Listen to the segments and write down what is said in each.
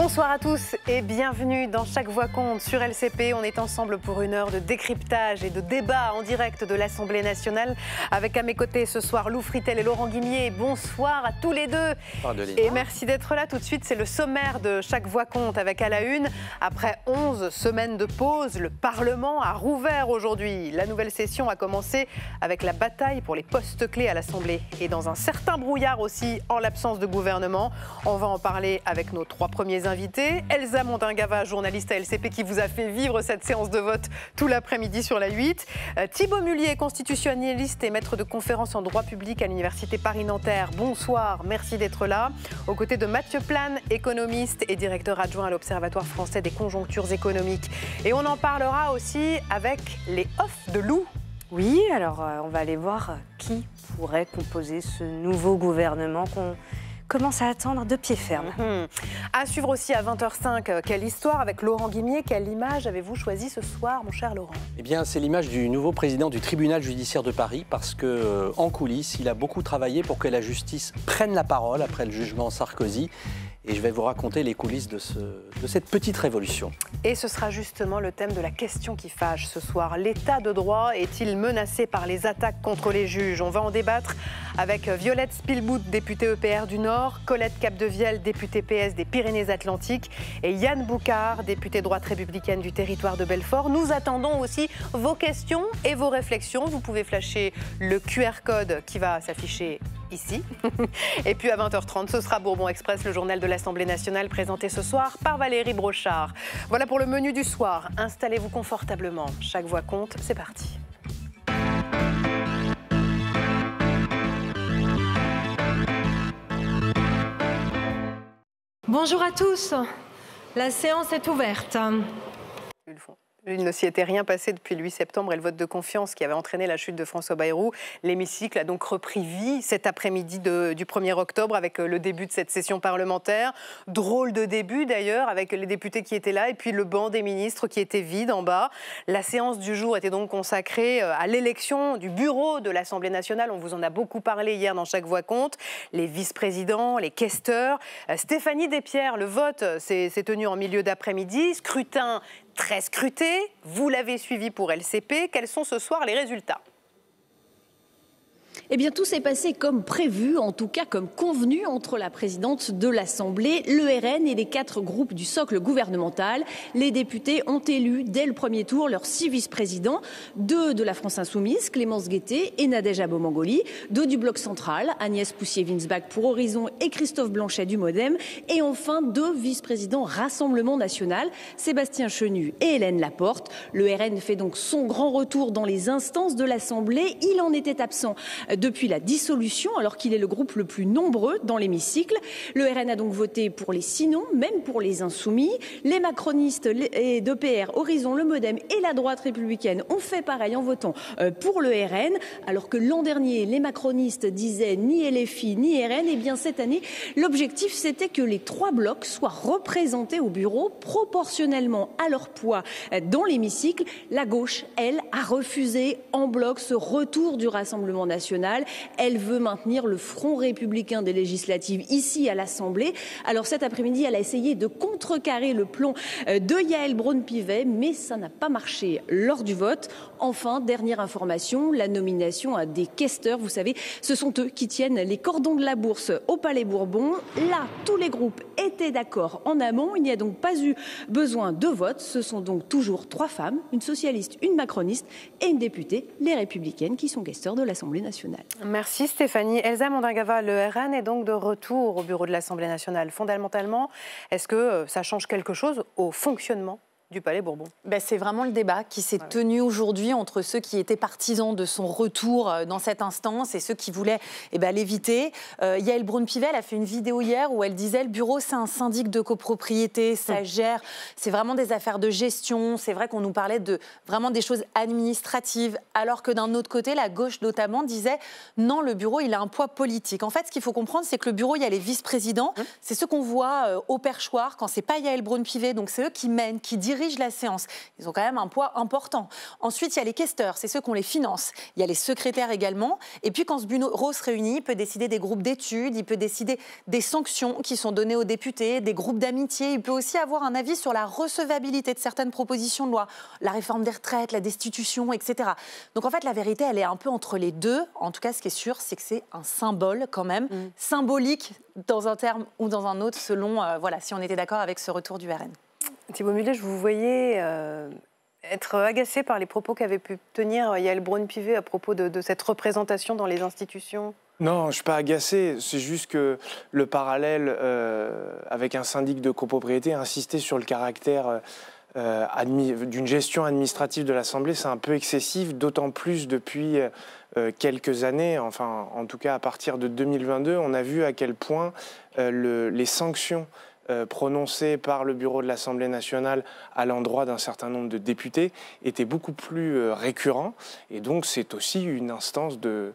Bonsoir à tous et bienvenue dans Chaque Voix compte sur LCP. On est ensemble pour une heure de décryptage et de débat en direct de l'Assemblée nationale. Avec à mes côtés ce soir Lou Fritel et Laurent Guimier. Bonsoir à tous les deux. Et merci d'être là. Tout de suite, c'est le sommaire de Chaque Voix compte avec à la une. Après 11 semaines de pause, le Parlement a rouvert aujourd'hui. La nouvelle session a commencé avec la bataille pour les postes clés à l'Assemblée. Et dans un certain brouillard aussi en l'absence de gouvernement. On va en parler avec nos trois premiers invités. Elsa Mondingava, journaliste à LCP qui vous a fait vivre cette séance de vote tout l'après-midi sur la 8. Thibaut Mullier, constitutionnaliste et maître de conférences en droit public à l'Université Paris-Nanterre. Bonsoir, merci d'être là. Aux côtés de Mathieu Plane, économiste et directeur adjoint à l'Observatoire français des conjonctures économiques. Et on en parlera aussi avec les off de Lou. Oui, alors on va aller voir qui pourrait composer ce nouveau gouvernement qu'on commence à attendre de pied ferme. À suivre aussi à 20h05, quelle histoire avec Laurent Guimier. Quelle image avez-vous choisi ce soir, mon cher Laurent? Eh bien, c'est l'image du nouveau président du tribunal judiciaire de Paris parce que, en coulisses, il a beaucoup travaillé pour que la justice prenne la parole après le jugement Sarkozy. Et je vais vous raconter les coulisses de cette petite révolution. Et ce sera justement le thème de la question qui fâche ce soir. L'état de droit est-il menacé par les attaques contre les juges? On va en débattre avec Violette Spilbout, députée EPR du Nord, Colette Capdevielle, députée PS des Pyrénées-Atlantiques, et Yann Boucard, députée droite républicaine du territoire de Belfort. Nous attendons aussi vos questions et vos réflexions. Vous pouvez flasher le QR code qui va s'afficher ici. Et puis à 20h30, ce sera Bourbon Express, le journal de l'Assemblée nationale, présenté ce soir par Valérie Brochard. Voilà pour le menu du soir. Installez-vous confortablement. Chaque voix compte, c'est parti. Bonjour à tous. La séance est ouverte. Il ne s'y était rien passé depuis le 8 septembre et le vote de confiance qui avait entraîné la chute de François Bayrou. L'hémicycle a donc repris vie cet après-midi du 1er octobre avec le début de cette session parlementaire. Drôle de début d'ailleurs avec les députés qui étaient là et puis le banc des ministres qui était vide en bas. La séance du jour était donc consacrée à l'élection du bureau de l'Assemblée nationale. On vous en a beaucoup parlé hier dans Chaque Voix compte. Les vice-présidents, les questeurs. Stéphanie Despierres, le vote s'est tenu en milieu d'après-midi. Scrutin très scruté, vous l'avez suivi pour LCP. Quels sont ce soir les résultats ? Eh bien, tout s'est passé comme prévu, en tout cas comme convenu entre la présidente de l'Assemblée, le RN et les 4 groupes du socle gouvernemental. Les députés ont élu dès le premier tour leurs 6 vice-présidents, 2 de la France Insoumise, Clémence Guettet et Nadège Abo-Mangoli, 2 du Bloc central, Agnès Poussier-Winsbach pour Horizon et Christophe Blanchet du MoDem, et enfin 2 vice-présidents Rassemblement national, Sébastien Chenu et Hélène Laporte. Le RN fait donc son grand retour dans les instances de l'Assemblée. Il en était absent depuis la dissolution, alors qu'il est le groupe le plus nombreux dans l'hémicycle. Le RN a donc voté pour les 6 non, même pour les insoumis. Les macronistes et d'EPR, Horizon, le MoDem et la droite républicaine ont fait pareil en votant pour le RN, alors que l'an dernier, les macronistes disaient ni LFI ni RN. Et bien cette année, l'objectif c'était que les 3 blocs soient représentés au bureau proportionnellement à leur poids dans l'hémicycle. La gauche, elle, a refusé en bloc ce retour du Rassemblement national. Elle veut maintenir le front républicain des législatives ici à l'Assemblée. Alors cet après-midi, elle a essayé de contrecarrer le plan de Yaël Braun-Pivet, mais ça n'a pas marché lors du vote. Enfin, dernière information, la nomination à des questeurs. Vous savez, ce sont eux qui tiennent les cordons de la bourse au Palais Bourbon. Là, tous les groupes étaient d'accord en amont. Il n'y a donc pas eu besoin de vote. Ce sont donc toujours 3 femmes, une socialiste, une macroniste et une députée, les républicaines, qui sont questeurs de l'Assemblée nationale. Merci Stéphanie. Elsa Mondingava, le RN est donc de retour au bureau de l'Assemblée nationale. Fondamentalement, est-ce que ça change quelque chose au fonctionnement du Palais Bourbon? C'est vraiment le débat qui s'est tenu aujourd'hui entre ceux qui étaient partisans de son retour dans cette instance et ceux qui voulaient l'éviter. Yaël Braun-Pivet a fait une vidéo hier où elle disait le bureau c'est un syndic de copropriété, ça gère, c'est vraiment des affaires de gestion. C'est vrai qu'on nous parlait de vraiment des choses administratives, alors que d'un autre côté, la gauche notamment disait non, le bureau il a un poids politique. En fait, ce qu'il faut comprendre, c'est que le bureau, il y a les vice-présidents, c'est ceux qu'on voit au perchoir quand c'est pas Yaël Braun-Pivet, donc c'est eux qui mènent, qui dirigent dirigent la séance. Ils ont quand même un poids important. Ensuite, il y a les questeurs, c'est ceux qu'on les finance. Il y a les secrétaires également. Et puis, quand ce bureau se réunit, il peut décider des groupes d'études, il peut décider des sanctions qui sont données aux députés, des groupes d'amitié. Il peut aussi avoir un avis sur la recevabilité de certaines propositions de loi, la réforme des retraites, la destitution, etc. Donc, en fait, la vérité, elle est un peu entre les deux. En tout cas, ce qui est sûr, c'est que c'est un symbole quand même, symbolique dans un terme ou dans un autre, selon voilà, si on était d'accord avec ce retour du RN. Thibaut Mullet, je vous voyais être agacé par les propos qu'avait pu tenir Yaël Braun-Pivet à propos de cette représentation dans les institutions. Non, je ne suis pas agacé. C'est juste que le parallèle avec un syndic de copropriété, insister sur le caractère d'une gestion administrative de l'Assemblée, c'est un peu excessif, d'autant plus depuis quelques années, enfin en tout cas à partir de 2022, on a vu à quel point les sanctions prononcées par le bureau de l'Assemblée nationale à l'endroit d'un certain nombre de députés étaient beaucoup plus récurrents. Et donc c'est aussi une instance de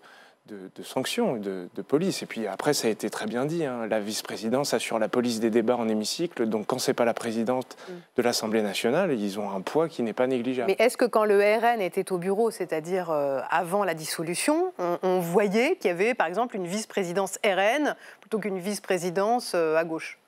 sanctions, de police. Et puis après, ça a été très bien dit, hein, la vice-présidence assure la police des débats en hémicycle, donc quand c'est pas la présidente de l'Assemblée nationale, ils ont un poids qui n'est pas négligeable. Mais est-ce que quand le RN était au bureau, c'est-à-dire avant la dissolution, on voyait qu'il y avait par exemple une vice-présidence RN plutôt qu'une vice-présidence à gauche ?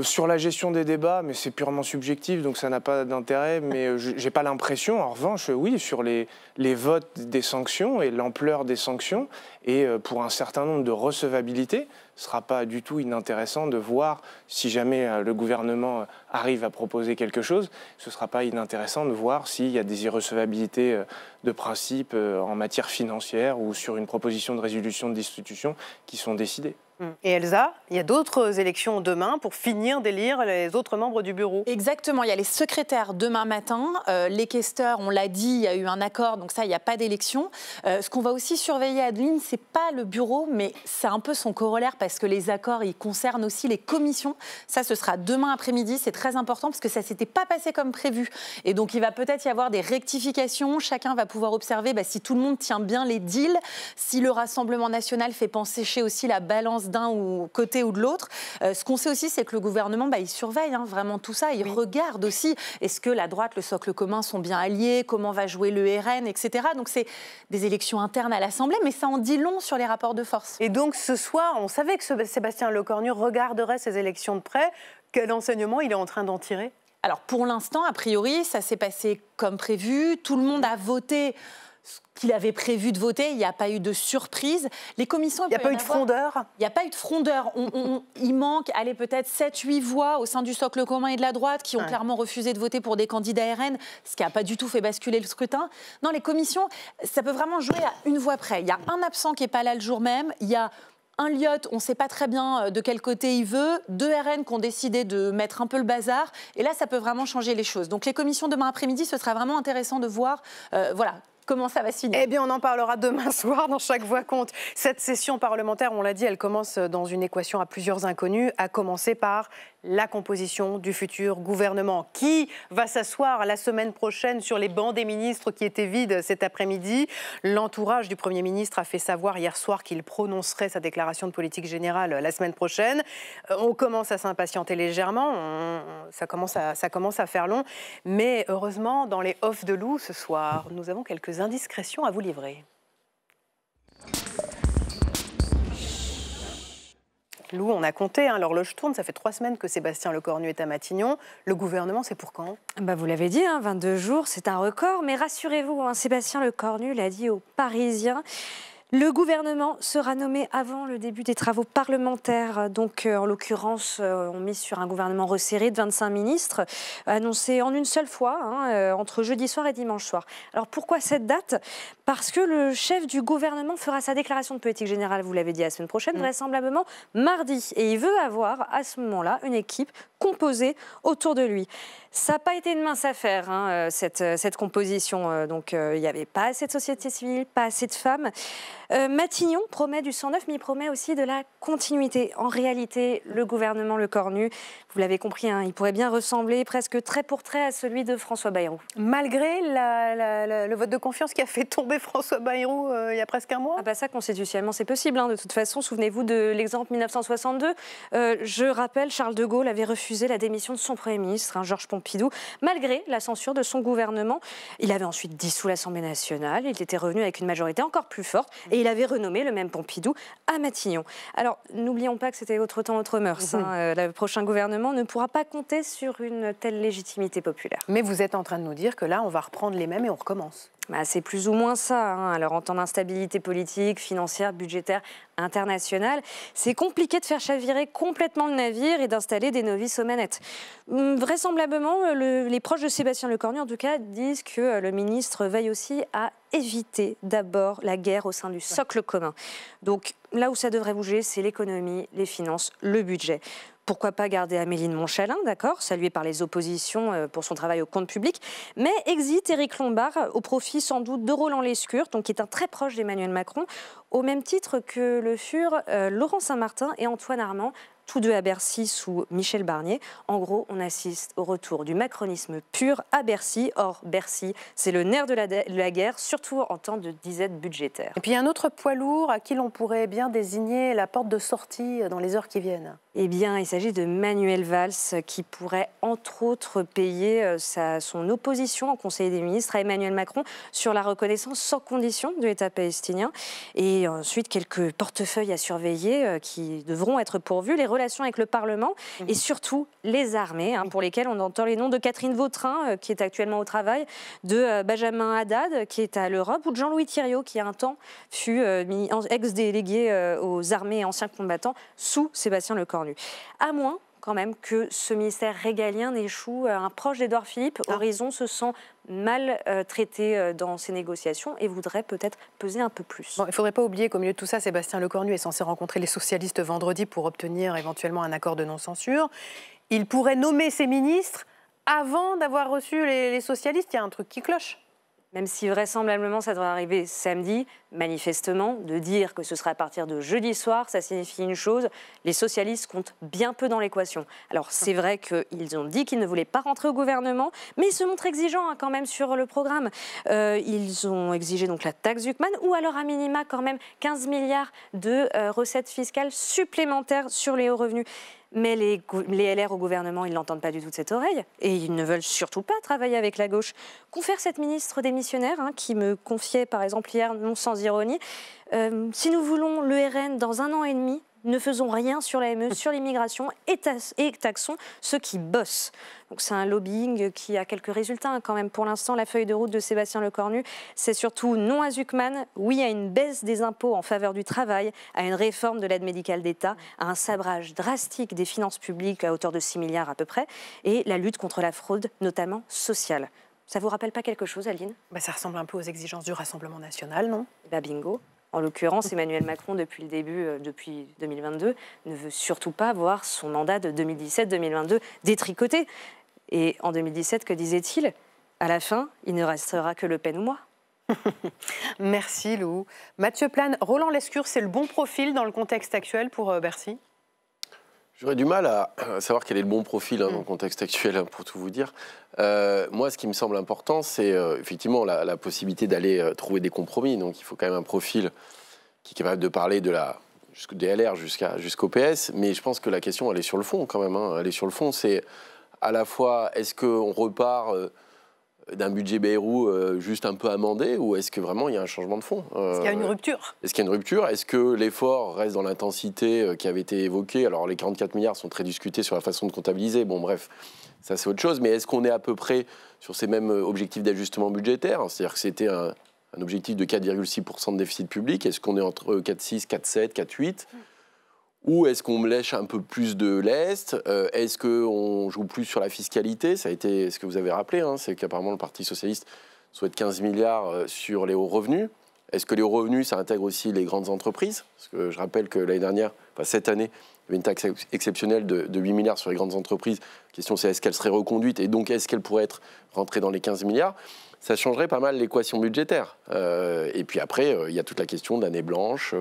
Sur la gestion des débats, mais c'est purement subjectif, donc ça n'a pas d'intérêt, mais j'ai pas l'impression, en revanche, oui, sur les votes des sanctions et l'ampleur des sanctions, et pour un certain nombre de recevabilités, ce ne sera pas du tout inintéressant de voir, si jamais le gouvernement arrive à proposer quelque chose, ce ne sera pas inintéressant de voir s'il y a des irrecevabilités de principe en matière financière ou sur une proposition de résolution de destitution qui sont décidées. Et Elsa, il y a d'autres élections demain pour finir d'élire les autres membres du bureau. Exactement, il y a les secrétaires demain matin, les questeurs, on l'a dit, il y a eu un accord, donc ça, il n'y a pas d'élection. Ce qu'on va aussi surveiller, Adeline, c'est pas le bureau, mais c'est un peu son corollaire parce que les accords, ils concernent aussi les commissions. Ça, ce sera demain après-midi, c'est très important parce que ça ne s'était pas passé comme prévu. Et donc, il va peut-être y avoir des rectifications, chacun va pouvoir observer si tout le monde tient bien les deals, si le Rassemblement national fait pencher aussi la balance d'un côté ou de l'autre. Ce qu'on sait aussi, c'est que le gouvernement, il surveille vraiment tout ça. Il regarde aussi, est-ce que la droite, le socle commun sont bien alliés, comment va jouer le RN, etc. Donc c'est des élections internes à l'Assemblée, mais ça en dit long sur les rapports de force. Et donc ce soir, on savait que Sébastien Lecornu regarderait ces élections de près. Quel enseignement il est en train d'en tirer ? Alors pour l'instant, a priori, ça s'est passé comme prévu. Tout le monde a voté ce qu'il avait prévu de voter, il n'y a pas eu de surprise. Les commissions... Il n'y a pas eu de frondeur ? Il n'y a pas eu de frondeur. Il manque, peut-être 7-8 voix au sein du socle commun et de la droite qui ont clairement refusé de voter pour des candidats RN, ce qui n'a pas du tout fait basculer le scrutin. Non, les commissions, ça peut vraiment jouer à une voix près. Il y a un absent qui n'est pas là le jour même, il y a un Lyotte, on ne sait pas très bien de quel côté il veut, 2 RN qui ont décidé de mettre un peu le bazar, et là, ça peut vraiment changer les choses. Donc les commissions demain après-midi, ce sera vraiment intéressant de voir, comment ça va se finir. Eh bien, on en parlera demain soir dans Chaque Voix compte. Cette session parlementaire, on l'a dit, elle commence dans une équation à plusieurs inconnus, à commencer par la composition du futur gouvernement. Qui va s'asseoir la semaine prochaine sur les bancs des ministres qui étaient vides cet après-midi? L'entourage du Premier ministre a fait savoir hier soir qu'il prononcerait sa déclaration de politique générale la semaine prochaine. On commence à s'impatienter légèrement, ça commence à faire long, mais heureusement, dans les off de Lou ce soir, nous avons quelques indiscrétions à vous livrer. Lou, on a compté, l'horloge tourne, ça fait 3 semaines que Sébastien Lecornu est à Matignon. Le gouvernement, c'est pour quand ? Vous l'avez dit, 22 jours, c'est un record. Mais rassurez-vous, Sébastien Lecornu l'a dit aux Parisiens. Le gouvernement sera nommé avant le début des travaux parlementaires. Donc, en l'occurrence, on mise sur un gouvernement resserré de 25 ministres, annoncé en une seule fois, entre jeudi soir et dimanche soir. Alors, pourquoi cette date ? Parce que le chef du gouvernement fera sa déclaration de politique générale, vous l'avez dit, la semaine prochaine, vraisemblablement mardi. Et il veut avoir, à ce moment-là, une équipe composée autour de lui. Ça n'a pas été une mince affaire, cette composition. Donc, il n'y avait pas assez de société civile, pas assez de femmes. Matignon promet du 109, mais il promet aussi de la continuité. En réalité, le gouvernement Le Cornu, vous l'avez compris, hein, il pourrait bien ressembler presque trait pour trait à celui de François Bayrou. Malgré le vote de confiance qui a fait tomber François Bayrou il y a presque un mois. Ah bah ça, constitutionnellement, c'est possible. Hein. De toute façon, souvenez-vous de l'exemple 1962. Je rappelle, Charles de Gaulle avait refusé la démission de son Premier ministre, hein, Georges Pompidou, malgré la censure de son gouvernement. Il avait ensuite dissous l'Assemblée nationale, il était revenu avec une majorité encore plus forte et il avait renommé le même Pompidou à Matignon. Alors, n'oublions pas que c'était autre temps, autre mœurs. Hein. Le prochain gouvernement ne pourra pas compter sur une telle légitimité populaire. Mais vous êtes en train de nous dire que là, on va reprendre les mêmes et on recommence. Bah, c'est plus ou moins ça. Hein. Alors, en temps d'instabilité politique, financière, budgétaire, internationale, c'est compliqué de faire chavirer complètement le navire et d'installer des novices aux manettes. Vraisemblablement, les proches de Sébastien Lecornu, en tout cas, disent que le ministre veille aussi à éviter d'abord la guerre au sein du socle commun. Donc, là où ça devrait bouger, c'est l'économie, les finances, le budget. Pourquoi pas garder Amélie de Montchalin, d'accord, saluée par les oppositions pour son travail au compte public, mais exit Éric Lombard au profit sans doute de Roland Lescure, donc qui est un très proche d'Emmanuel Macron, au même titre que le furent Laurent Saint-Martin et Antoine Armand, tous deux à Bercy sous Michel Barnier. En gros, on assiste au retour du macronisme pur à Bercy. Or, Bercy, c'est le nerf de la guerre, surtout en temps de disette budgétaire. Et puis, il y a un autre poids lourd à qui l'on pourrait bien désigner la porte de sortie dans les heures qui viennent. Eh bien, il s'agit de Manuel Valls qui pourrait, entre autres, payer son opposition au Conseil des ministres à Emmanuel Macron sur la reconnaissance sans condition de l'État palestinien. Et ensuite, quelques portefeuilles à surveiller qui devront être pourvus, les relations avec le Parlement et surtout les armées, hein, pour lesquelles on entend les noms de Catherine Vautrin, qui est actuellement au travail, de Benjamin Haddad, qui est à l'Europe, ou de Jean-Louis Thiriot, qui un temps fut ex-délégué aux armées et anciens combattants sous Sébastien Lecornu. À moins, quand même, que ce ministère régalien n'échoue. Un proche d'Édouard Philippe, Horizon, se sent mal traité dans ces négociations et voudrait peut-être peser un peu plus. Bon, il ne faudrait pas oublier qu'au milieu de tout ça, Sébastien Lecornu est censé rencontrer les socialistes vendredi pour obtenir éventuellement un accord de non-censure. Il pourrait nommer ses ministres avant d'avoir reçu les socialistes. Il y a un truc qui cloche. Même si vraisemblablement ça devrait arriver samedi, manifestement, de dire que ce sera à partir de jeudi soir, ça signifie une chose, les socialistes comptent bien peu dans l'équation. Alors c'est vrai qu'ils ont dit qu'ils ne voulaient pas rentrer au gouvernement, mais ils se montrent exigeants quand même sur le programme. Ils ont exigé donc la taxe Zuckman, ou alors à minima quand même 15 milliards de recettes fiscales supplémentaires sur les hauts revenus. Mais les LR au gouvernement, ils ne l'entendent pas du tout de cette oreille. Et ils ne veulent surtout pas travailler avec la gauche. Confère cette ministre démissionnaire, hein, qui me confiait par exemple hier, non sans ironie, si nous voulons le RN dans 1 an et demi, ne faisons rien sur la ME, sur l'immigration et taxons ceux qui bossent. Donc c'est un lobbying qui a quelques résultats hein, quand même. Pour l'instant, la feuille de route de Sébastien Lecornu, c'est surtout non à Zuckman, oui à une baisse des impôts en faveur du travail, à une réforme de l'aide médicale d'État, à un sabrage drastique des finances publiques à hauteur de 6 milliards à peu près, et la lutte contre la fraude, notamment sociale. Ça vous rappelle pas quelque chose, Aline ? Ça ressemble un peu aux exigences du Rassemblement national, non ? Bingo. En l'occurrence, Emmanuel Macron, depuis le début, depuis 2022, ne veut surtout pas voir son mandat de 2017-2022 détricoté. Et en 2017, que disait-il ? À la fin, il ne restera que Le Pen ou moi. Merci Lou. Mathieu Plane, Roland Lescure, c'est le bon profil dans le contexte actuel pour Bercy ? J'aurais du mal à savoir quel est le bon profil dans le contexte actuel, pour tout vous dire. Moi, ce qui me semble important, c'est effectivement la possibilité d'aller trouver des compromis. Donc, il faut quand même un profil qui est capable de parler des LR jusqu'au PS. Mais je pense que la question, elle est sur le fond quand même. Hein. Elle est sur le fond. C'est à la fois, est-ce qu'on repart d'un budget Bayrou juste un peu amendé, ou est-ce que vraiment il y a un changement de fond ? Est-ce qu'il y a une rupture ? Est-ce qu'il y a une rupture ? Est-ce que l'effort reste dans l'intensité qui avait été évoquée ? Alors les 44 milliards sont très discutés sur la façon de comptabiliser, bon bref, ça c'est autre chose, mais est-ce qu'on est à peu près sur ces mêmes objectifs d'ajustement budgétaire ? C'est-à-dire que c'était un objectif de 4,6% de déficit public, est-ce qu'on est entre 4,6, 4,7, 4,8 ? Ou est-ce qu'on lèche un peu plus de l'Est ? Est-ce qu'on joue plus sur la fiscalité ? Ça a été ce que vous avez rappelé, hein, c'est qu'apparemment le Parti socialiste souhaite 15 milliards sur les hauts revenus. Est-ce que les revenus, ça intègre aussi les grandes entreprises? Parce que je rappelle que l'année dernière, enfin cette année, il y avait une taxe exceptionnelle de 8 milliards sur les grandes entreprises. La question, c'est est-ce qu'elle serait reconduite et donc est-ce qu'elle pourrait être rentrée dans les 15 milliards? Ça changerait pas mal l'équation budgétaire. Et puis après, il y a toute la question d'année blanche,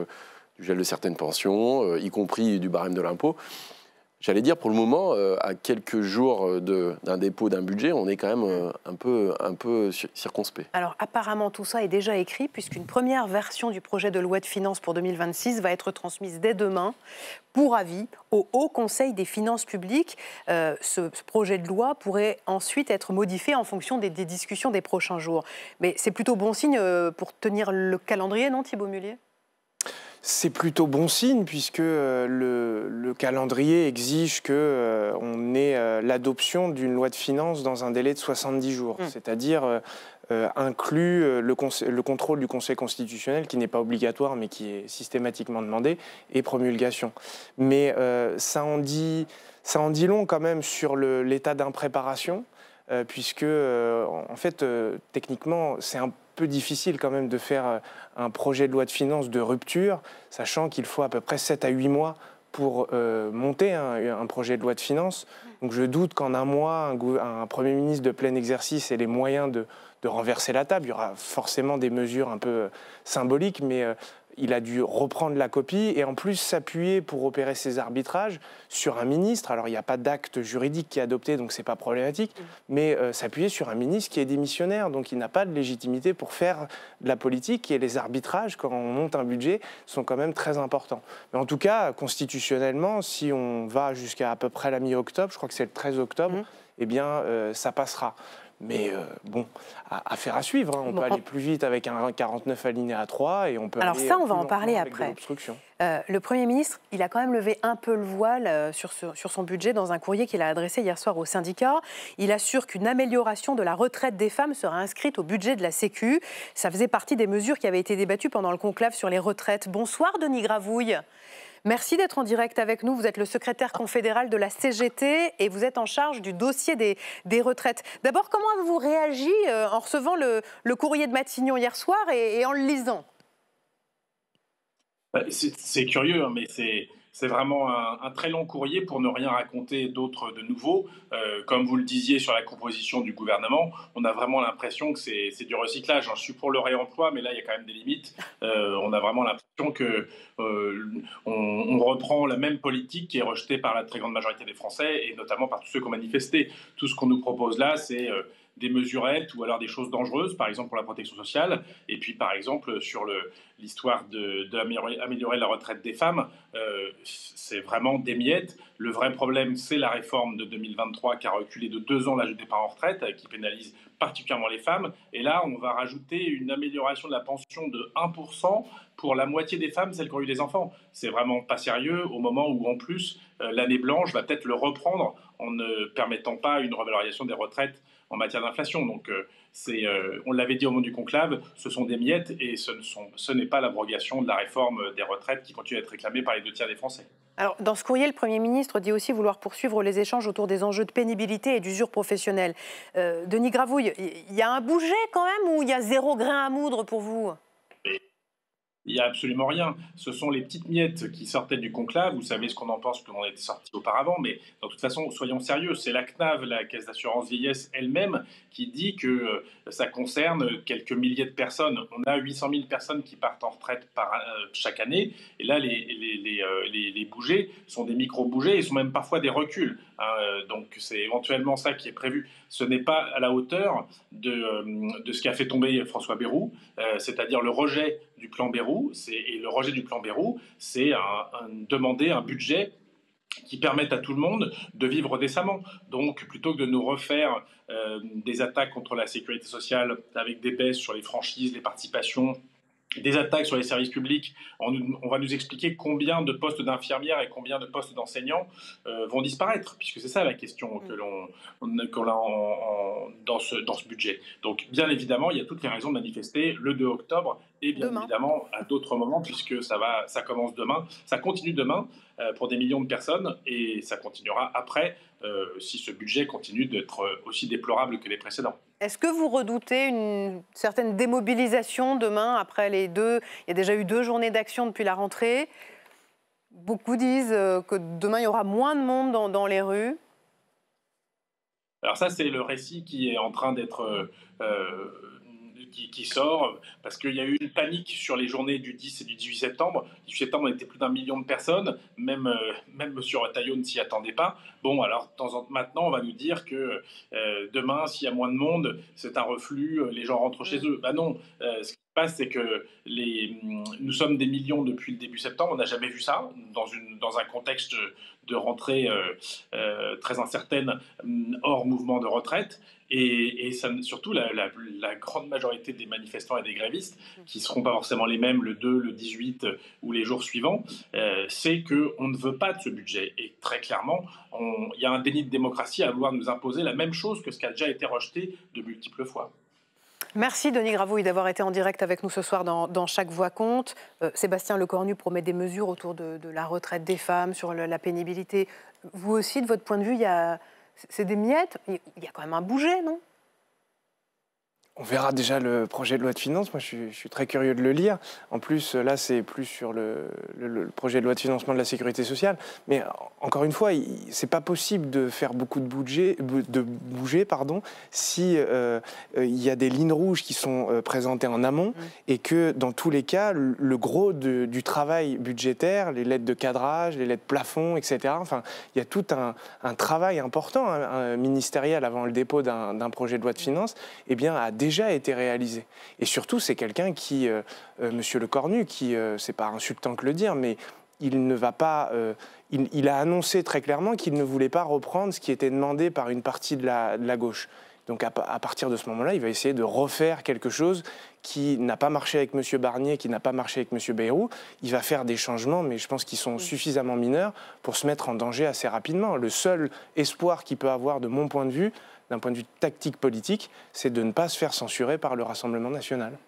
du gel de certaines pensions, y compris du barème de l'impôt. J'allais dire, pour le moment, à quelques jours d'un dépôt d'un budget, on est quand même un peu circonspect. Alors apparemment, tout ça est déjà écrit, puisqu'une première version du projet de loi de finances pour 2026 va être transmise dès demain pour avis au Haut Conseil des finances publiques. Ce projet de loi pourrait ensuite être modifié en fonction des discussions des prochains jours. Mais c'est plutôt bon signe pour tenir le calendrier, non, Thibault Mullier ? C'est plutôt bon signe puisque le calendrier exige qu'on ait l'adoption d'une loi de finances dans un délai de 70 jours, c'est-à-dire inclus le contrôle du Conseil constitutionnel qui n'est pas obligatoire mais qui est systématiquement demandé et promulgation. Mais ça en dit long quand même sur l'état d'impréparation puisque en fait techniquement c'est un peu difficile quand même de faire un projet de loi de finances de rupture, sachant qu'il faut à peu près 7 à 8 mois pour monter un projet de loi de finances. Donc je doute qu'en un mois, un Premier ministre de plein exercice ait les moyens de renverser la table. Il y aura forcément des mesures un peu symboliques, mais il a dû reprendre la copie et en plus s'appuyer pour opérer ses arbitrages sur un ministre. Alors il n'y a pas d'acte juridique qui est adopté, donc ce n'est pas problématique, mais s'appuyer sur un ministre qui est démissionnaire, donc il n'a pas de légitimité pour faire de la politique et les arbitrages, quand on monte un budget, sont quand même très importants. Mais en tout cas, constitutionnellement, si on va jusqu'à à peu près la mi-octobre, je crois que c'est le 13 octobre, eh bien ça passera. Mais bon, affaire à suivre. Hein. On peut aller plus vite avec un 49 alinéa 3 et on peut Alors aller ça, on va plus en parler lentement avec après. de l'obstruction. Le Premier ministre, il a quand même levé un peu le voile sur son budget dans un courrier qu'il a adressé hier soir aux syndicats. Il assure qu'une amélioration de la retraite des femmes sera inscrite au budget de la Sécu. Ça faisait partie des mesures qui avaient été débattues pendant le conclave sur les retraites. Bonsoir Denis Gravouille. Merci d'être en direct avec nous. Vous êtes le secrétaire confédéral de la CGT et vous êtes en charge du dossier des retraites. D'abord, comment avez-vous réagi en recevant le courrier de Matignon hier soir et en le lisant ? C'est curieux, mais c'est vraiment un très long courrier pour ne rien raconter d'autre de nouveau. Comme vous le disiez sur la composition du gouvernement, on a vraiment l'impression que c'est du recyclage. Je suis pour le réemploi, mais là, il y a quand même des limites. On a vraiment l'impression qu'on reprend la même politique qui est rejetée par la très grande majorité des Français, et notamment par tous ceux qui ont manifesté. Tout ce qu'on nous propose là, c'est des mesurettes ou alors des choses dangereuses, par exemple pour la protection sociale, et puis par exemple sur l'histoire d'améliorer la retraite des femmes, c'est vraiment des miettes. Le vrai problème, c'est la réforme de 2023 qui a reculé de 2 ans l'âge de départ en retraite, qui pénalise particulièrement les femmes. Et là, on va rajouter une amélioration de la pension de 1% pour la moitié des femmes, celles qui ont eu des enfants. C'est vraiment pas sérieux au moment où, en plus, l'année blanche va peut-être le reprendre en ne permettant pas une revalorisation des retraites en matière d'inflation. Donc, on l'avait dit au moment du conclave, ce sont des miettes et ce n'est pas l'abrogation de la réforme des retraites qui continue à être réclamée par les 2 tiers des Français. Alors, dans ce courrier, le Premier ministre dit aussi vouloir poursuivre les échanges autour des enjeux de pénibilité et d'usure professionnelle. Denis Gravouille, il y a un budget quand même ou il y a 0 grain à moudre pour vous ? Il n'y a absolument rien. Ce sont les petites miettes qui sortaient du conclave. Vous savez ce qu'on en pense, que l'on était sorti auparavant. Mais de toute façon, soyons sérieux. C'est la CNAV, la Caisse d'assurance vieillesse elle-même, qui dit que ça concerne quelques milliers de personnes. On a 800 000 personnes qui partent en retraite chaque année. Et là, les bougets sont des micro-bougets et sont même parfois des reculs. Donc c'est éventuellement ça qui est prévu. Ce n'est pas à la hauteur de ce qu'a fait tomber François Bayrou, c'est-à-dire le rejet du plan Bayrou. Et le rejet du plan Bayrou, c'est demander un budget qui permette à tout le monde de vivre décemment. Donc, plutôt que de nous refaire des attaques contre la sécurité sociale avec des baisses sur les franchises, les participations, des attaques sur les services publics, on va nous expliquer combien de postes d'infirmières et combien de postes d'enseignants vont disparaître, puisque c'est ça la question que l'on a dans ce budget. Donc, bien évidemment, il y a toutes les raisons de manifester le 2 octobre et bien évidemment à d'autres moments, puisque ça commence demain, ça continue demain pour des millions de personnes et ça continuera après si ce budget continue d'être aussi déplorable que les précédents. Est-ce que vous redoutez une certaine démobilisation demain après les deux? Il y a déjà eu 2 journées d'action depuis la rentrée. Beaucoup disent que demain il y aura moins de monde dans les rues. Alors ça, c'est le récit qui est en train d'être... qui sort, parce qu'il y a eu une panique sur les journées du 10 et du 18 septembre. Le 18 septembre, on était plus d'1 million de personnes, même M. Retailleau ne s'y attendait pas. Bon, alors maintenant, on va nous dire que demain, s'il y a moins de monde, c'est un reflux, les gens rentrent chez eux. Ben non, ce qui se passe, c'est que nous sommes des millions depuis le début septembre, on n'a jamais vu ça, dans un contexte de rentrée très incertaine, hors mouvement de retraite. Et ça, surtout, la grande majorité des manifestants et des grévistes, qui ne seront pas forcément les mêmes le 2, le 18 ou les jours suivants, c'est qu'on ne veut pas de ce budget. Et très clairement, il y a un déni de démocratie à vouloir nous imposer la même chose que ce qui a déjà été rejeté de multiples fois. Merci Denis Gravouille d'avoir été en direct avec nous ce soir dans Chaque Voix compte. Sébastien Lecornu promet des mesures autour de la retraite des femmes, sur la pénibilité. Vous aussi, de votre point de vue, c'est des miettes. Il y a quand même un bouger, non? On verra déjà le projet de loi de finances. Moi, je suis très curieux de le lire. En plus, là, c'est plus sur le projet de loi de financement de la sécurité sociale. Mais encore une fois, c'est pas possible de faire beaucoup de bouger, si il y a des lignes rouges qui sont présentées en amont et que, dans tous les cas, le gros du travail budgétaire, les lettres de cadrage, les lettres plafond, etc. Enfin, il y a tout un travail important ministériel avant le dépôt d'un projet de loi de finances, eh bien, a déjà été réalisé. Et surtout, c'est quelqu'un qui, Monsieur Lecornu, qui, c'est pas insultant que le dire, mais il ne va pas... il a annoncé très clairement qu'il ne voulait pas reprendre ce qui était demandé par une partie de la gauche. Donc à partir de ce moment-là, il va essayer de refaire quelque chose qui n'a pas marché avec M. Barnier, qui n'a pas marché avec M. Bayrou. Il va faire des changements, mais je pense qu'ils sont suffisamment mineurs pour se mettre en danger assez rapidement. Le seul espoir qu'il peut avoir, de mon point de vue, d'un point de vue tactique politique, c'est de ne pas se faire censurer par le Rassemblement national.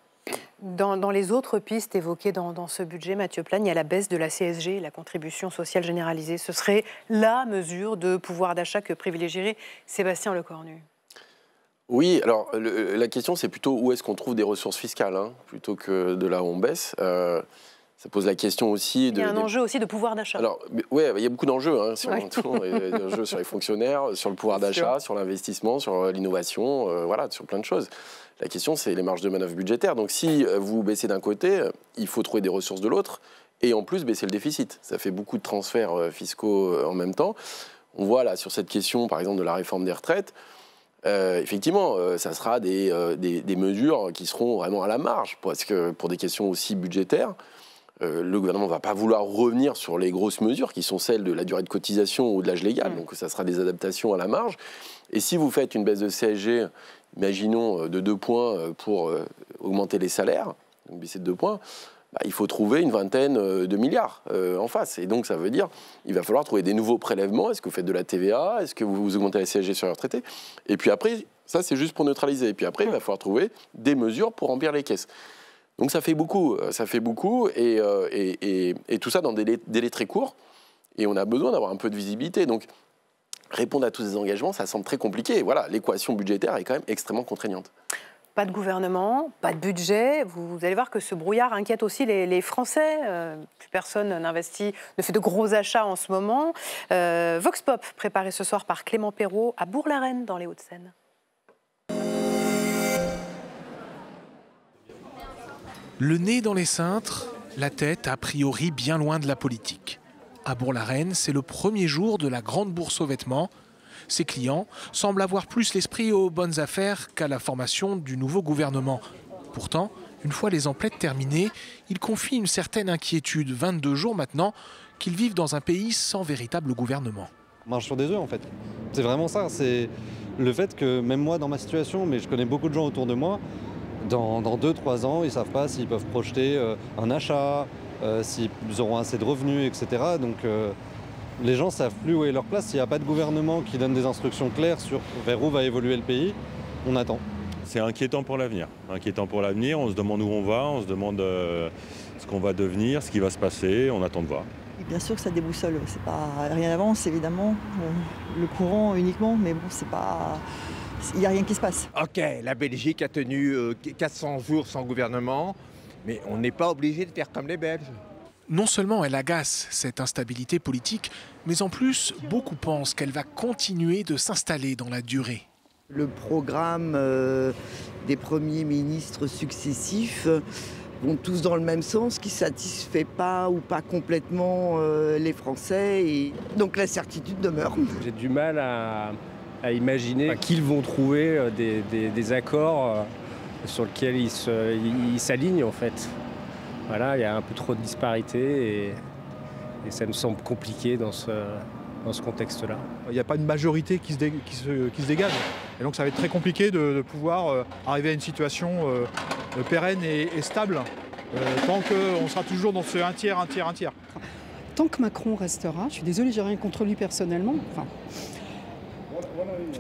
Dans les autres pistes évoquées dans ce budget, Mathieu Plane, il y a la baisse de la CSG, la contribution sociale généralisée. Ce serait la mesure de pouvoir d'achat que privilégierait Sébastien Lecornu. Oui, alors la question c'est plutôt où est-ce qu'on trouve des ressources fiscales, plutôt que de là où on baisse. Ça pose la question aussi... Il y a un enjeu aussi de pouvoir d'achat. Alors, oui, il y a beaucoup d'enjeux. Il y a des enjeux sur les fonctionnaires, sur le pouvoir d'achat, sur l'investissement, sur l'innovation, voilà, sur plein de choses. La question, c'est les marges de manœuvre budgétaires. Donc, si vous baissez d'un côté, il faut trouver des ressources de l'autre, et en plus, baisser le déficit. Ça fait beaucoup de transferts fiscaux en même temps. On voit là, sur cette question, par exemple, de la réforme des retraites, effectivement, ça sera des mesures qui seront vraiment à la marge, parce que pour des questions aussi budgétaires, le gouvernement ne va pas vouloir revenir sur les grosses mesures qui sont celles de la durée de cotisation ou de l'âge légal. Donc ça sera des adaptations à la marge. Et si vous faites une baisse de CSG, imaginons de 2 points pour augmenter les salaires, donc baisser de 2 points, il faut trouver une vingtaine de milliards en face. Et donc ça veut dire qu'il va falloir trouver des nouveaux prélèvements. Est-ce que vous faites de la TVA? Est-ce que vous augmentez la CSG sur les retraités? Et puis après, ça c'est juste pour neutraliser. Et puis après, il va falloir trouver des mesures pour remplir les caisses. Donc ça fait beaucoup, et tout ça dans des délais très courts, et on a besoin d'avoir un peu de visibilité. Donc répondre à tous ces engagements, ça semble très compliqué. Et voilà, l'équation budgétaire est quand même extrêmement contraignante. Pas de gouvernement, pas de budget. Vous allez voir que ce brouillard inquiète aussi les Français. Plus personne n'investit, ne fait de gros achats en ce moment. Vox Pop, préparé ce soir par Clément Perrault à Bourg-la-Reine, dans les Hauts-de-Seine. Le nez dans les cintres, la tête a priori bien loin de la politique. À Bourg-la-Reine, c'est le premier jour de la grande bourse aux vêtements. Ses clients semblent avoir plus l'esprit aux bonnes affaires qu'à la formation du nouveau gouvernement. Pourtant, une fois les emplettes terminées, ils confient une certaine inquiétude, 22 jours maintenant, qu'ils vivent dans un pays sans véritable gouvernement. On marche sur des œufs en fait. C'est vraiment ça. C'est le fait que même moi dans ma situation, mais je connais beaucoup de gens autour de moi, dans 2-3 ans, ils ne savent pas s'ils peuvent projeter un achat, s'ils auront assez de revenus, etc. Donc les gens ne savent plus où est leur place. S'il n'y a pas de gouvernement qui donne des instructions claires sur vers où va évoluer le pays, on attend. C'est inquiétant pour l'avenir. Inquiétant pour l'avenir, on se demande où on va, on se demande ce qu'on va devenir, ce qui va se passer, on attend de voir. Et bien sûr que ça déboussole, c'est pas rien d'avance évidemment, le courant uniquement, mais bon, c'est pas... Il n'y a rien qui se passe. Ok, la Belgique a tenu 400 jours sans gouvernement, mais on n'est pas obligé de faire comme les Belges. Non seulement elle agace cette instabilité politique, mais en plus, beaucoup pensent qu'elle va continuer de s'installer dans la durée. Le programme des premiers ministres successifs vont tous dans le même sens, qui ne satisfait pas ou pas complètement les Français. Et donc l'incertitude demeure. J'ai du mal à imaginer qu'ils vont trouver des accords sur lesquels ils s'alignent en fait. Voilà, il y a un peu trop de disparités et ça me semble compliqué dans ce contexte-là. Il n'y a pas de majorité qui se dégage. Et donc ça va être très compliqué de pouvoir arriver à une situation pérenne et stable tant qu'on sera toujours dans ce un tiers. Tant que Macron restera, je suis désolée, j'ai rien contre lui personnellement, enfin,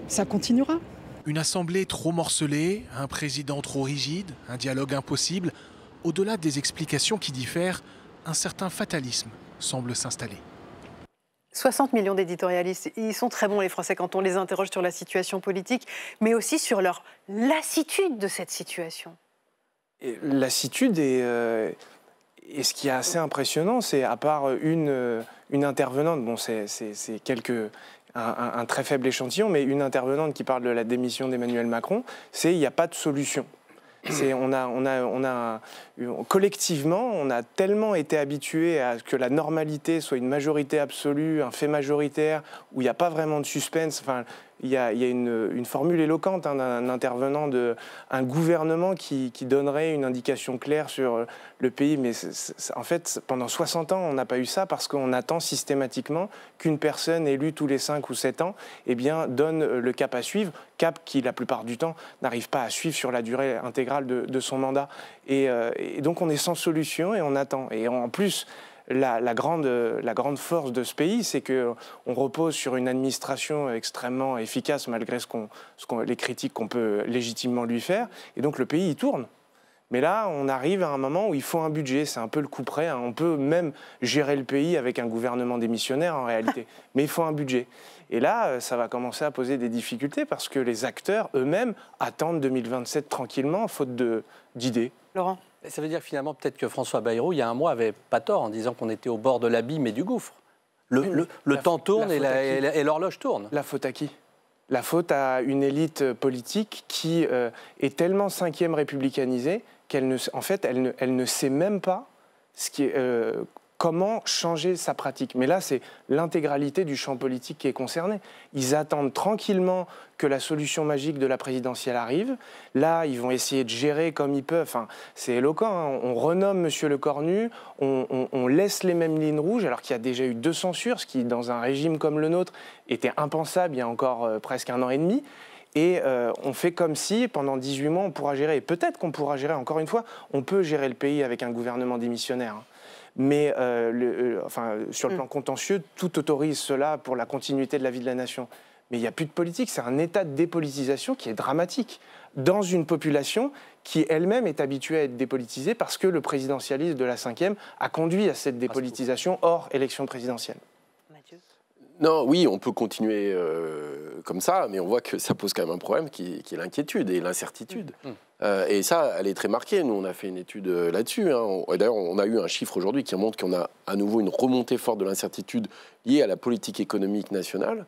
ça continuera. Une assemblée trop morcelée, un président trop rigide, un dialogue impossible. Au-delà des explications qui diffèrent, un certain fatalisme semble s'installer. 60 millions d'éditorialistes, ils sont très bons les Français quand on les interroge sur la situation politique, mais aussi sur leur lassitude de cette situation. Et lassitude et ce qui est assez impressionnant, c'est à part une intervenante, bon c'est un très faible échantillon, mais une intervenante qui parle de la démission d'Emmanuel Macron, c'est il n'y a pas de solution. Collectivement, on a tellement été habitué à ce que la normalité soit une majorité absolue, un fait majoritaire, où il n'y a pas vraiment de suspense. Enfin, il y a une formule éloquente d'un intervenant un gouvernement qui donnerait une indication claire sur le pays. Mais en fait, pendant 60 ans, on n'a pas eu ça parce qu'on attend systématiquement qu'une personne élue tous les 5 ou 7 ans donne le cap à suivre, cap qui, la plupart du temps, n'arrive pas à suivre sur la durée intégrale de son mandat. Et donc, on est sans solution et on attend. Et en plus... La grande force de ce pays, c'est qu'on repose sur une administration extrêmement efficace malgré les critiques qu'on peut légitimement lui faire. Et donc le pays, il tourne. Mais là, on arrive à un moment où il faut un budget. C'est un peu le coup près. Hein. On peut même gérer le pays avec un gouvernement démissionnaire en réalité. Mais il faut un budget. Et là, ça va commencer à poser des difficultés parce que les acteurs eux-mêmes attendent 2027 tranquillement, faute d'idées. Laurent ? Ça veut dire finalement peut-être que François Bayrou, il y a un mois, avait pas tort en disant qu'on était au bord de l'abîme et du gouffre. Le temps tourne et l'horloge tourne. La faute à qui ? La faute à une élite politique qui est tellement cinquième républicanisée qu'elle ne sait même pas comment changer sa pratique. Mais là, c'est l'intégralité du champ politique qui est concerné. Ils attendent tranquillement que la solution magique de la présidentielle arrive. Là, ils vont essayer de gérer comme ils peuvent. Enfin, c'est éloquent, hein. On renomme M. Lecornu, on laisse les mêmes lignes rouges, alors qu'il y a déjà eu 2 censures, ce qui, dans un régime comme le nôtre, était impensable il y a encore presque 1 an et demi. Et on fait comme si, pendant 18 mois, on pourra gérer. Et peut-être qu'on pourra gérer, encore une fois, on peut gérer le pays avec un gouvernement démissionnaire. Hein. Mais sur le plan contentieux, tout autorise cela pour la continuité de la vie de la nation. Mais il n'y a plus de politique, c'est un état de dépolitisation qui est dramatique dans une population qui elle-même est habituée à être dépolitisée parce que le présidentialisme de la 5e a conduit à cette dépolitisation hors élection présidentielle. Non, oui, on peut continuer comme ça, mais on voit que ça pose quand même un problème qui est l'inquiétude et l'incertitude. Et ça, elle est très marquée. Nous, on a fait une étude là-dessus. Hein. D'ailleurs, on a eu un chiffre aujourd'hui qui montre qu'on a à nouveau une remontée forte de l'incertitude liée à la politique économique nationale.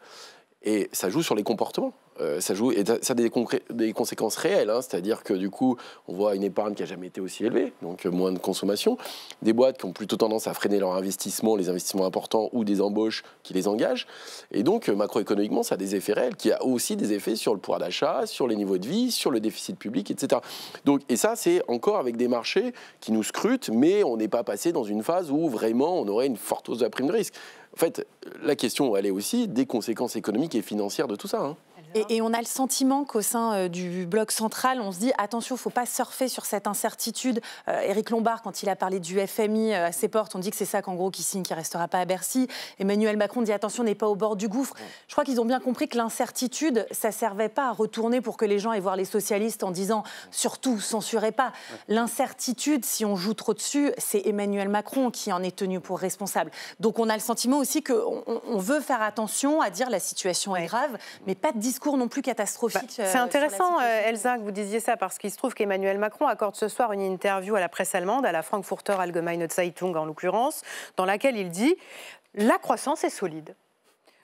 Et ça joue sur les comportements. Ça a des conséquences réelles, hein, c'est-à-dire que du coup, on voit une épargne qui n'a jamais été aussi élevée, donc moins de consommation, des boîtes qui ont plutôt tendance à freiner leur investissement, les investissements importants ou des embauches qui les engagent. Et donc, macroéconomiquement, ça a des effets réels, qui a aussi des effets sur le pouvoir d'achat, sur les niveaux de vie, sur le déficit public, etc. Donc, et ça, c'est encore avec des marchés qui nous scrutent, mais on n'est pas passé dans une phase où vraiment on aurait une forte hausse de la prime de risque. En fait, la question, elle est aussi des conséquences économiques et financières de tout ça. Hein. Et on a le sentiment qu'au sein du bloc central, on se dit attention, il ne faut pas surfer sur cette incertitude. Éric Lombard, quand il a parlé du FMI à ses portes, on dit que c'est ça qu'en gros qui signe, qui ne restera pas à Bercy. Emmanuel Macron dit attention, on n'est pas au bord du gouffre. Je crois qu'ils ont bien compris que l'incertitude, ça ne servait pas à retourner pour que les gens aillent voir les socialistes en disant surtout, censurez pas. L'incertitude, si on joue trop dessus, c'est Emmanuel Macron qui en est tenu pour responsable. Donc on a le sentiment aussi qu'on veut faire attention à dire la situation est grave, mais pas de discours non plus catastrophique. C'est intéressant, Elsa, que vous disiez ça, parce qu'il se trouve qu'Emmanuel Macron accorde ce soir une interview à la presse allemande, à la Frankfurter Allgemeine Zeitung en l'occurrence, dans laquelle il dit « La croissance est solide ».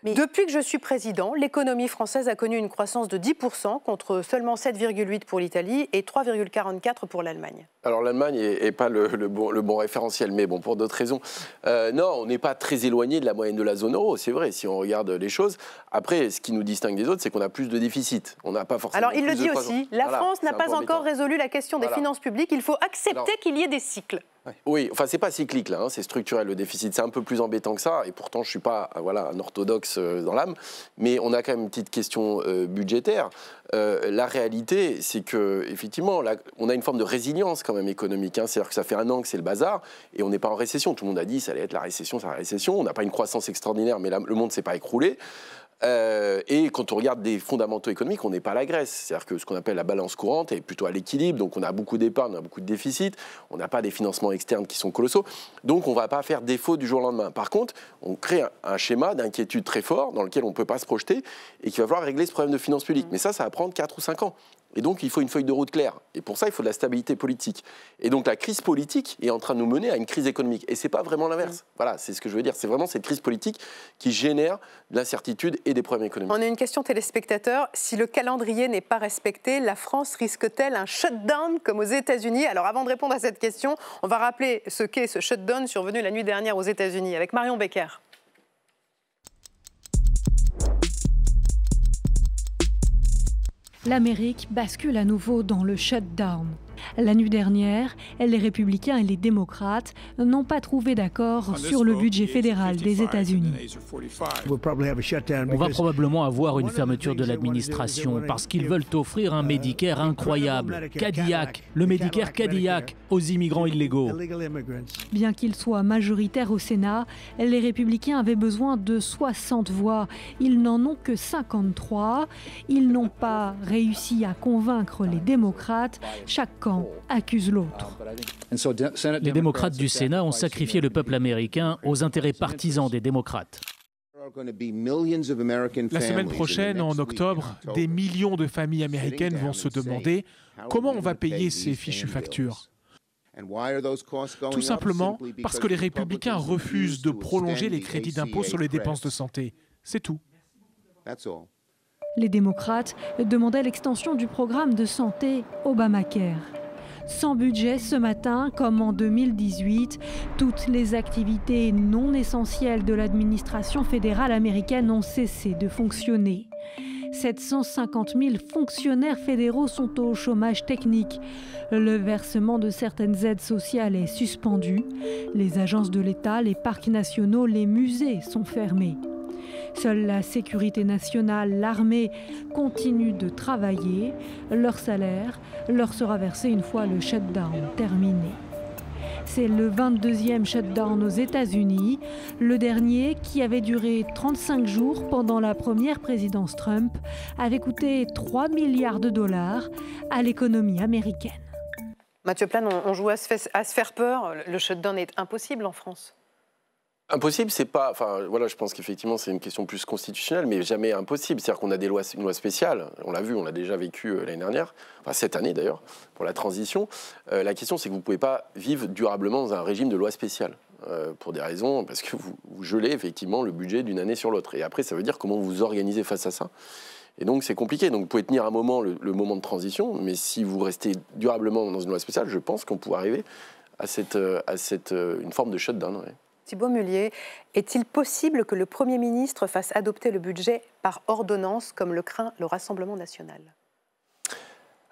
Depuis que je suis président, l'économie française a connu une croissance de 10% contre seulement 7,8% pour l'Italie et 3,44% pour l'Allemagne. Alors l'Allemagne n'est pas le bon référentiel, mais bon, pour d'autres raisons. Non, on n'est pas très éloigné de la moyenne de la zone euro, c'est vrai, si on regarde les choses. Après, ce qui nous distingue des autres, c'est qu'on a plus de déficit. On n'a pas forcément. Alors il le dit aussi, la France n'a pas encore résolu la question des finances publiques. Il faut accepter qu'il y ait des cycles. Oui, enfin c'est pas cyclique là, c'est structurel le déficit, c'est un peu plus embêtant que ça, et pourtant je suis pas un orthodoxe dans l'âme, mais on a quand même une petite question budgétaire. La réalité, c'est que effectivement, là, on a une forme de résilience quand même économique, c'est-à-dire que ça fait 1 an que c'est le bazar, et on n'est pas en récession. Tout le monde a dit ça allait être la récession, on n'a pas une croissance extraordinaire, mais là, le monde s'est pas écroulé. Et quand on regarde des fondamentaux économiques, on n'est pas la Grèce. C'est-à-dire que ce qu'on appelle la balance courante est plutôt à l'équilibre. Donc on a beaucoup d'épargne, on a beaucoup de déficit. On n'a pas des financements externes qui sont colossaux. Donc on ne va pas faire défaut du jour au lendemain. Par contre, on crée un schéma d'inquiétude très fort dans lequel on ne peut pas se projeter et qui va falloir régler ce problème de finances publiques. Mais ça va prendre 4 ou 5 ans. Et donc, il faut une feuille de route claire. Et pour ça, il faut de la stabilité politique. Et donc, la crise politique est en train de nous mener à une crise économique. Et ce n'est pas vraiment l'inverse. Voilà, c'est ce que je veux dire. C'est vraiment cette crise politique qui génère de l'incertitude et des problèmes économiques. On a une question téléspectateur. Si le calendrier n'est pas respecté, la France risque-t-elle un shutdown comme aux États-Unis? Alors, avant de répondre à cette question, on va rappeler ce qu'est ce shutdown survenu la nuit dernière aux États-Unis avec Marion Becker. L'Amérique bascule à nouveau dans le shutdown. La nuit dernière, les républicains et les démocrates n'ont pas trouvé d'accord sur le budget fédéral des États-Unis. On va probablement avoir une fermeture de l'administration parce qu'ils veulent offrir un Medicare incroyable, Cadillac, le Medicare Cadillac aux immigrants illégaux. Bien qu'ils soient majoritaires au Sénat, les républicains avaient besoin de 60 voix. Ils n'en ont que 53. Ils n'ont pas réussi à convaincre les démocrates. Chaque camp accuse l'autre. Les démocrates du Sénat ont sacrifié le peuple américain aux intérêts partisans des démocrates. La semaine prochaine, en octobre, des millions de familles américaines vont se demander comment on va payer ces fichues factures. Tout simplement parce que les républicains refusent de prolonger les crédits d'impôt sur les dépenses de santé. C'est tout. Les démocrates demandaient l'extension du programme de santé Obamacare. Sans budget ce matin, comme en 2018, toutes les activités non essentielles de l'administration fédérale américaine ont cessé de fonctionner. 750 000 fonctionnaires fédéraux sont au chômage technique. Le versement de certaines aides sociales est suspendu. Les agences de l'État, les parcs nationaux, les musées sont fermés. Seule la sécurité nationale, l'armée continuent de travailler. Leur salaire leur sera versé une fois le shutdown terminé. C'est le 22e shutdown aux États-Unis, le dernier qui avait duré 35 jours pendant la première présidence Trump, avait coûté 3 milliards de dollars à l'économie américaine. Mathieu Plane, on joue à se faire peur. Le shutdown est impossible en France. Impossible, c'est pas. Enfin, voilà, je pense qu'effectivement, c'est une question plus constitutionnelle, mais jamais impossible. C'est-à-dire qu'on a une loi spéciale. On l'a vu, on l'a déjà vécu l'année dernière, enfin cette année d'ailleurs, pour la transition. La question, c'est que vous ne pouvez pas vivre durablement dans un régime de loi spéciale. Pour des raisons, parce que vous gelez effectivement le budget d'une année sur l'autre. Et après, ça veut dire comment vous vous organisez face à ça. Et donc, c'est compliqué. Donc, vous pouvez tenir un moment, le moment de transition, mais si vous restez durablement dans une loi spéciale, je pense qu'on pourrait arriver à une forme de shutdown. Ouais. Thibaut Mullier, est-il possible que le Premier ministre fasse adopter le budget par ordonnance, comme le craint le Rassemblement national ?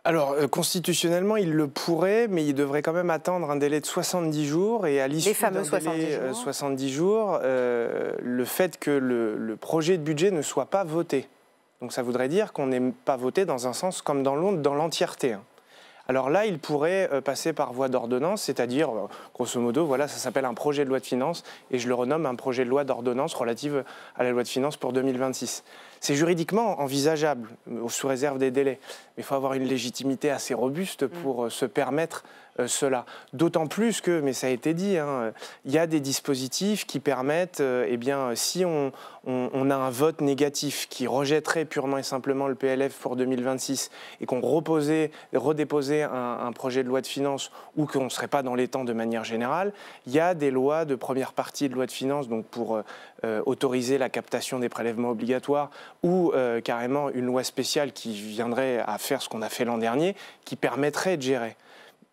Alors, constitutionnellement, il le pourrait, mais il devrait quand même attendre un délai de 70 jours. Et à l'issue d'un délai 70 jours, le fait que le projet de budget ne soit pas voté. Donc ça voudrait dire qu'on n'est pas voté dans un sens comme dans l'autre, dans l'entièreté. Alors là, il pourrait passer par voie d'ordonnance, c'est-à-dire, grosso modo, voilà, ça s'appelle un projet de loi de finances, et je le renomme un projet de loi d'ordonnance relative à la loi de finances pour 2026. C'est juridiquement envisageable, sous réserve des délais, mais il faut avoir une légitimité assez robuste pour se permettre cela. D'autant plus que, mais ça a été dit, il y a des dispositifs qui permettent, si on a un vote négatif qui rejetterait purement et simplement le PLF pour 2026 et qu'on redéposait un projet de loi de finances ou qu'on ne serait pas dans les temps de manière générale, il y a des lois de première partie de loi de finances donc pour autoriser la captation des prélèvements obligatoires ou carrément une loi spéciale qui viendrait à faire ce qu'on a fait l'an dernier, qui permettrait de gérer.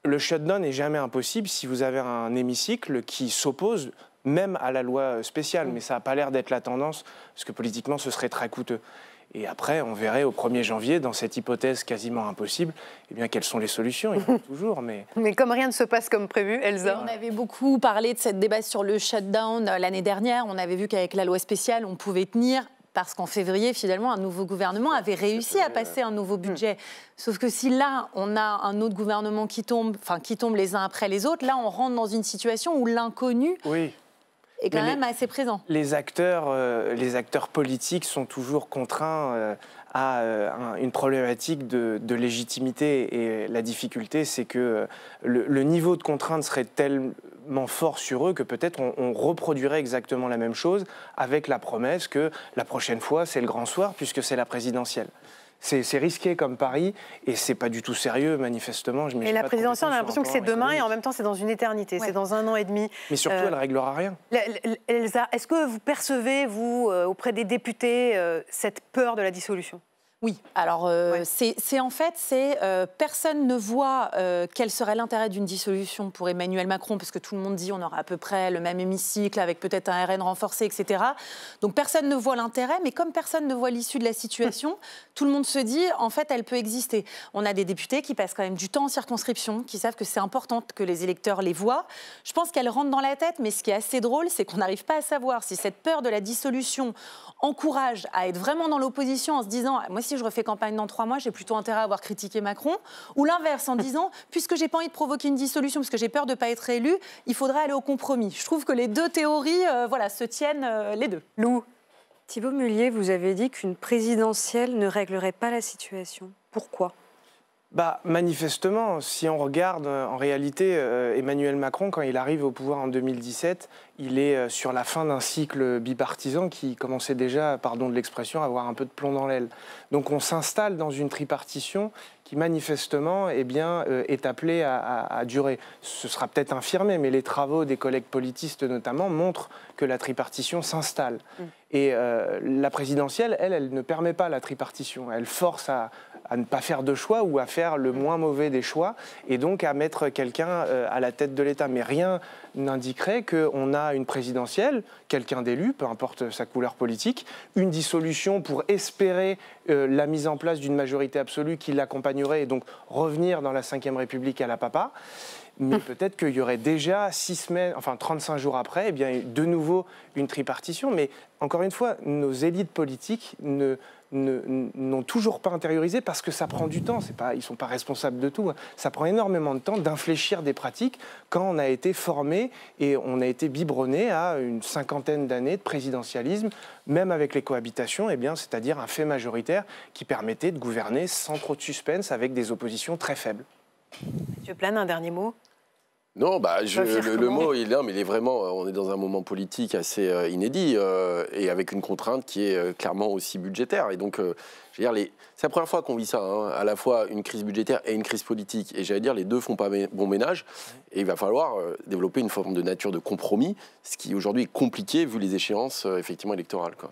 Le shutdown n'est jamais impossible si vous avez un hémicycle qui s'oppose même à la loi spéciale, mais ça n'a pas l'air d'être la tendance, parce que politiquement ce serait très coûteux. Et après, on verrait au 1er janvier, dans cette hypothèse quasiment impossible, quelles sont les solutions, il y en a toujours. Mais comme rien ne se passe comme prévu, Elsa. On avait beaucoup parlé de cette débat sur le shutdown l'année dernière. On avait vu qu'avec la loi spéciale, on pouvait tenir. Parce qu'en février, finalement, un nouveau gouvernement avait réussi à passer un nouveau budget. Sauf que si là, on a un autre gouvernement qui tombe les uns après les autres, là, on rentre dans une situation où l'inconnu est quand même assez présent. Les acteurs politiques sont toujours contraints à une problématique de légitimité. Et la difficulté, c'est que le niveau de contrainte serait tellement fort sur eux que peut-être on reproduirait exactement la même chose avec la promesse que la prochaine fois, c'est le grand soir puisque c'est la présidentielle. C'est risqué comme pari et c'est pas du tout sérieux, manifestement. Et la présidentielle, on a l'impression que c'est demain et en même temps, c'est dans une éternité, c'est dans 1 an et demi. Mais surtout, elle ne réglera rien. Elsa, est-ce que vous percevez, vous, auprès des députés, cette peur de la dissolution ? Oui, alors personne ne voit quel serait l'intérêt d'une dissolution pour Emmanuel Macron, parce que tout le monde dit on aura à peu près le même hémicycle avec peut-être un RN renforcé, etc. Donc personne ne voit l'intérêt, mais comme personne ne voit l'issue de la situation, tout le monde se dit en fait elle peut exister. On a des députés qui passent quand même du temps en circonscription, qui savent que c'est important que les électeurs les voient. Je pense qu'elle rentre dans la tête, mais ce qui est assez drôle, c'est qu'on n'arrive pas à savoir si cette peur de la dissolution encourage à être vraiment dans l'opposition en se disant moi si je refais campagne dans 3 mois, j'ai plutôt intérêt à avoir critiqué Macron, ou l'inverse en disant puisque j'ai pas envie de provoquer une dissolution parce que j'ai peur de pas être élu, il faudrait aller au compromis. Je trouve que les deux théories se tiennent les deux. Lou, Thibault Mullier, vous avez dit qu'une présidentielle ne réglerait pas la situation. Pourquoi ? Manifestement, si on regarde en réalité Emmanuel Macron, quand il arrive au pouvoir en 2017, il est sur la fin d'un cycle bipartisan qui commençait déjà, pardon de l'expression, à avoir un peu de plomb dans l'aile. Donc on s'installe dans une tripartition qui manifestement est appelée à durer. Ce sera peut-être infirmé, mais les travaux des collègues politistes notamment montrent que la tripartition s'installe. Et la présidentielle, elle ne permet pas la tripartition. Elle force à ne pas faire de choix ou à faire le moins mauvais des choix et donc à mettre quelqu'un à la tête de l'État. Mais rien n'indiquerait qu'on a une présidentielle, quelqu'un d'élu, peu importe sa couleur politique, une dissolution pour espérer la mise en place d'une majorité absolue qui l'accompagnerait et donc revenir dans la Ve République à la papa. Mais peut-être qu'il y aurait déjà 35 jours après, de nouveau une tripartition. Mais encore une fois, nos élites politiques n'ont toujours pas intériorisé parce que ça prend du temps. Ils ne sont pas responsables de tout. Ça prend énormément de temps d'infléchir des pratiques quand on a été formé et on a été biberonné à une 50aine d'années de présidentialisme, même avec les cohabitations, c'est-à-dire un fait majoritaire qui permettait de gouverner sans trop de suspense avec des oppositions très faibles. Mathieu Plane, un dernier mot ? Non, le mot, il est vraiment, on est dans un moment politique assez inédit et avec une contrainte qui est clairement aussi budgétaire. Et donc, c'est la première fois qu'on vit ça, à la fois une crise budgétaire et une crise politique. Et les deux font pas bon ménage. Et il va falloir développer une forme de nature de compromis, ce qui aujourd'hui est compliqué vu les échéances effectivement électorales, quoi.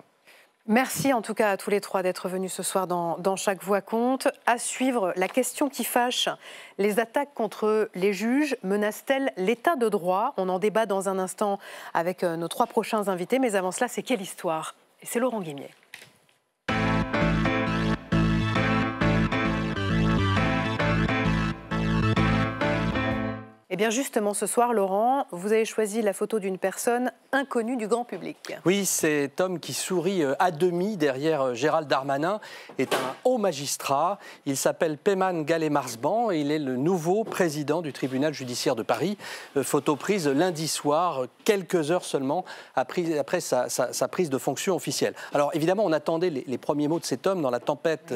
Merci en tout cas à tous les trois d'être venus ce soir dans Chaque Voix compte. À suivre, la question qui fâche. Les attaques contre les juges menacent-elles l'état de droit ? On en débat dans un instant avec nos 3 prochains invités. Mais avant cela, c'est quelle histoire ? Et c'est Laurent Guimier. Eh bien justement, ce soir, Laurent, vous avez choisi la photo d'une personne inconnue du grand public. Oui, cet homme qui sourit à demi derrière Gérald Darmanin est un haut magistrat. Il s'appelle Peyman Galley-Marzban et il est le nouveau président du tribunal judiciaire de Paris. Photo prise lundi soir, quelques heures seulement après sa prise de fonction officielle. Alors évidemment, on attendait les premiers mots de cet homme dans la tempête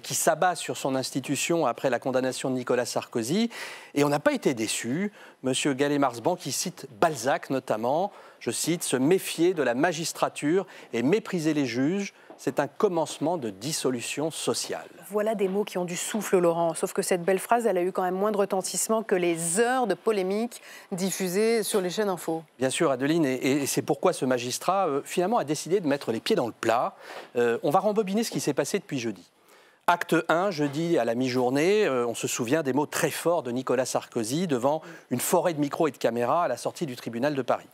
qui s'abat sur son institution après la condamnation de Nicolas Sarkozy. Et on n'a pas été déçus. Monsieur Galley-Marzban qui cite Balzac notamment, je cite, « Se méfier de la magistrature et mépriser les juges, c'est un commencement de dissolution sociale ». Voilà des mots qui ont du souffle, Laurent. Sauf que cette belle phrase, elle a eu quand même moins de retentissement que les heures de polémique diffusées sur les chaînes info. Bien sûr, Adeline, et c'est pourquoi ce magistrat, finalement, a décidé de mettre les pieds dans le plat. On va rembobiner ce qui s'est passé depuis jeudi. Acte 1, jeudi à la mi-journée, on se souvient des mots très forts de Nicolas Sarkozy devant une forêt de micros et de caméras à la sortie du tribunal de Paris.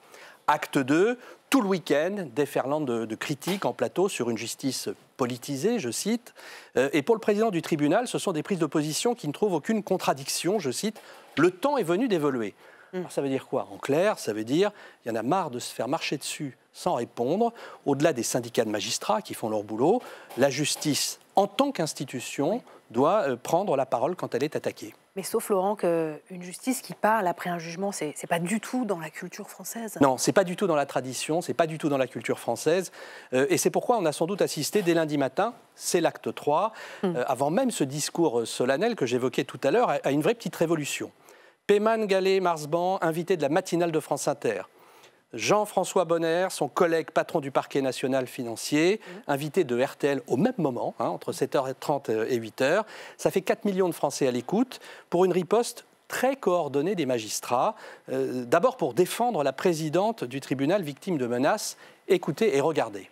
Acte 2, tout le week-end, déferlante de critiques en plateau sur une justice politisée, je cite. Et pour le président du tribunal, ce sont des prises de position qui ne trouvent aucune contradiction, je cite. Le temps est venu d'évoluer. Alors, ça veut dire quoi? En clair, ça veut dire qu'il y en a marre de se faire marcher dessus sans répondre. Au-delà des syndicats de magistrats qui font leur boulot, la justice, en tant qu'institution, doit prendre la parole quand elle est attaquée. Mais sauf, Laurent, qu'une justice qui parle après un jugement, c'est pas du tout dans la culture française. Non, c'est pas du tout dans la tradition, c'est pas du tout dans la culture française. Et c'est pourquoi on a sans doute assisté dès lundi matin, c'est l'acte 3, avant même ce discours solennel que j'évoquais tout à l'heure, à une vraie petite révolution. Peyman Galley-Marzban, invité de la matinale de France Inter. Jean-François Bonner, son collègue patron du parquet national financier, invité de RTL au même moment, entre 7h30 et 8h. Ça fait 4 millions de Français à l'écoute pour une riposte très coordonnée des magistrats. D'abord pour défendre la présidente du tribunal victime de menaces. Écoutez et regardez.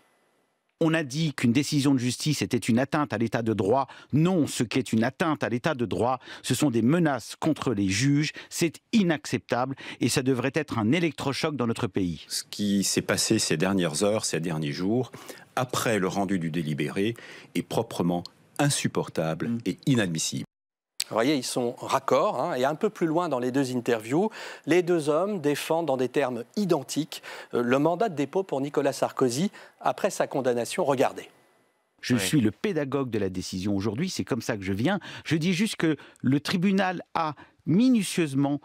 On a dit qu'une décision de justice était une atteinte à l'état de droit. Non, ce qui est une atteinte à l'état de droit, ce sont des menaces contre les juges. C'est inacceptable et ça devrait être un électrochoc dans notre pays. Ce qui s'est passé ces dernières heures, ces derniers jours, après le rendu du délibéré, est proprement insupportable et inadmissible. Vous voyez, ils sont raccords, et un peu plus loin dans les deux interviews, les deux hommes défendent dans des termes identiques le mandat de dépôt pour Nicolas Sarkozy après sa condamnation. Regardez. Je suis le pédagogue de la décision aujourd'hui, c'est comme ça que je viens. Je dis juste que le tribunal a minutieusement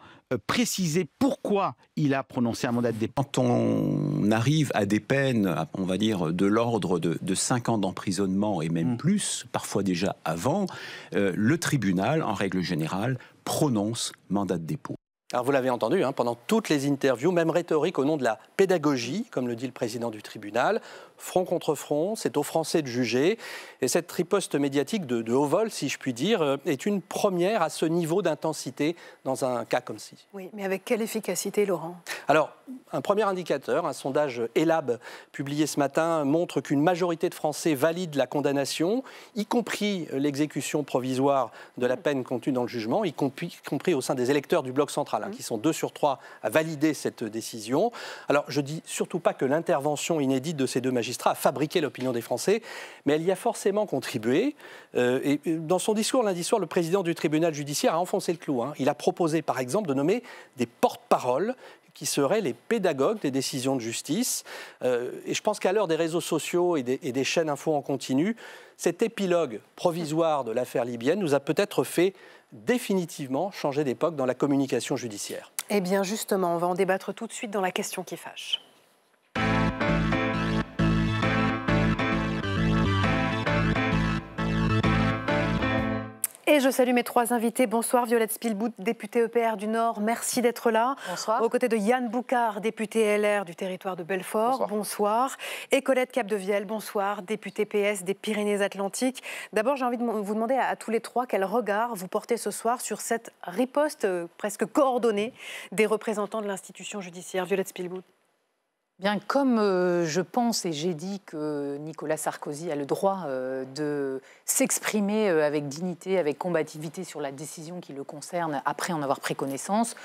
précisé pourquoi il a prononcé un mandat de dépôt. Quand on arrive à des peines, on va dire, de l'ordre de 5 ans d'emprisonnement et même plus, parfois déjà avant, le tribunal, en règle générale, prononce mandat de dépôt. Alors vous l'avez entendu, pendant toutes les interviews, même rhétorique au nom de la pédagogie, comme le dit le président du tribunal, front contre front, c'est aux Français de juger. Et cette riposte médiatique de haut vol, si je puis dire, est une première à ce niveau d'intensité dans un cas comme ci. Oui, mais avec quelle efficacité, Laurent? Alors, un premier indicateur, un sondage ELAB publié ce matin montre qu'une majorité de Français valide la condamnation, y compris l'exécution provisoire de la peine contenue dans le jugement, y compris au sein des électeurs du Bloc central, qui sont 2 sur 3 à valider cette décision. Alors, je ne dis surtout pas que l'intervention inédite de ces deux magistrats a fabriqué l'opinion des Français, mais elle y a forcément contribué. Et dans son discours lundi soir, le président du tribunal judiciaire a enfoncé le clou. Il a proposé, par exemple, de nommer des porte-paroles qui seraient les pédagogues des décisions de justice. Et je pense qu'à l'heure des réseaux sociaux et des chaînes info en continu, cet épilogue provisoire de l'affaire libyenne nous a peut-être fait définitivement changer d'époque dans la communication judiciaire. Eh bien justement, on va en débattre tout de suite dans la question qui fâche. Et je salue mes 3 invités. Bonsoir Violette Spilbout, députée EPR du Nord. Merci d'être là. Bonsoir. Aux côtés de Yann Boucard, député LR du territoire de Belfort. Bonsoir. Et Colette Capdevielle, bonsoir, députée PS des Pyrénées-Atlantiques. D'abord, j'ai envie de vous demander à tous les 3 quel regard vous portez ce soir sur cette riposte presque coordonnée des représentants de l'institution judiciaire. Violette Spilbout. Bien, comme je pense et j'ai dit que Nicolas Sarkozy a le droit de s'exprimer avec dignité, avec combativité sur la décision qui le concerne après en avoir pris connaissance,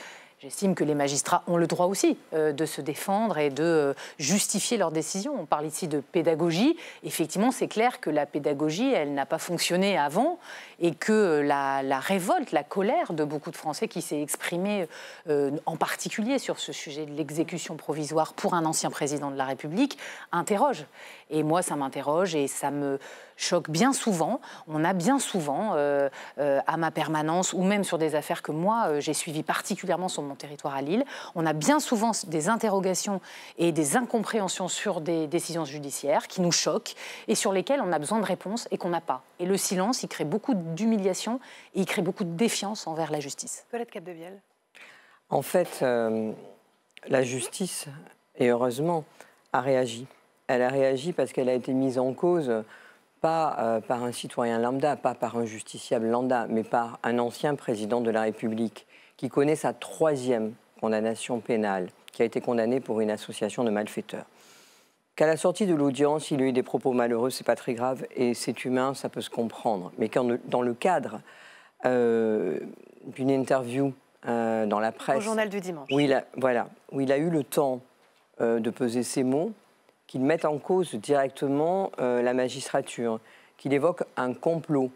J'estime que les magistrats ont le droit aussi de se défendre et de justifier leurs décisions. On parle ici de pédagogie. Effectivement, c'est clair que la pédagogie, elle n'a pas fonctionné avant et que la révolte, la colère de beaucoup de Français qui s'est exprimée en particulier sur ce sujet de l'exécution provisoire pour un ancien président de la République interroge. Et moi, ça m'interroge et ça me choque bien souvent. On a bien souvent, à ma permanence ou même sur des affaires que moi, j'ai suivies particulièrement sur mon territoire à Lille, on a bien souvent des interrogations et des incompréhensions sur des décisions judiciaires qui nous choquent et sur lesquelles on a besoin de réponses et qu'on n'a pas. Et le silence, il crée beaucoup d'humiliation et il crée beaucoup de défiance envers la justice. Colette Capdevielle. En fait, la justice, et heureusement, a réagi. Elle a réagi parce qu'elle a été mise en cause pas par un citoyen lambda, pas par un justiciable lambda, mais par un ancien président de la République qui connaît sa 3e condamnation pénale, qui a été condamné pour une association de malfaiteurs. Qu'à la sortie de l'audience, il a eu des propos malheureux, c'est pas très grave, et c'est humain, ça peut se comprendre. Mais quand, dans le cadre d'une interview dans la presse... Au journal du dimanche. Où il a eu le temps de peser ses mots, qu'il mette en cause directement la magistrature, qu'il évoque un complot,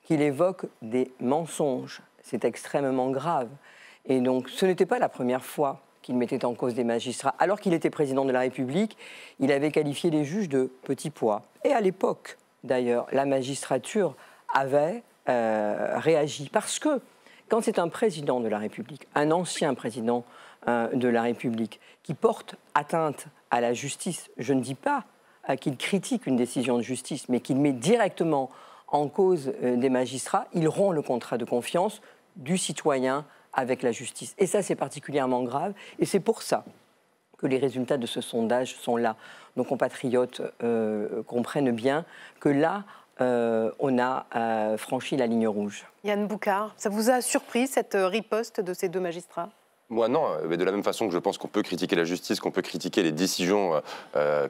qu'il évoque des mensonges. C'est extrêmement grave. Et donc, ce n'était pas la première fois qu'il mettait en cause des magistrats. Alors qu'il était président de la République, il avait qualifié les juges de petits pois. Et à l'époque, d'ailleurs, la magistrature avait réagi. Parce que quand c'est un président de la République, un ancien président de la République, qui porte atteinte à la justice, je ne dis pas qu'il critique une décision de justice, mais qu'il met directement en cause des magistrats, il rompt le contrat de confiance du citoyen avec la justice. Et ça, c'est particulièrement grave. Et c'est pour ça que les résultats de ce sondage sont là. Nos compatriotes comprennent bien que là, on a franchi la ligne rouge. Yann Boucard, ça vous a surpris cette riposte de ces 2 magistrats ? Moi, non. Mais de la même façon que je pense qu'on peut critiquer la justice, qu'on peut critiquer les décisions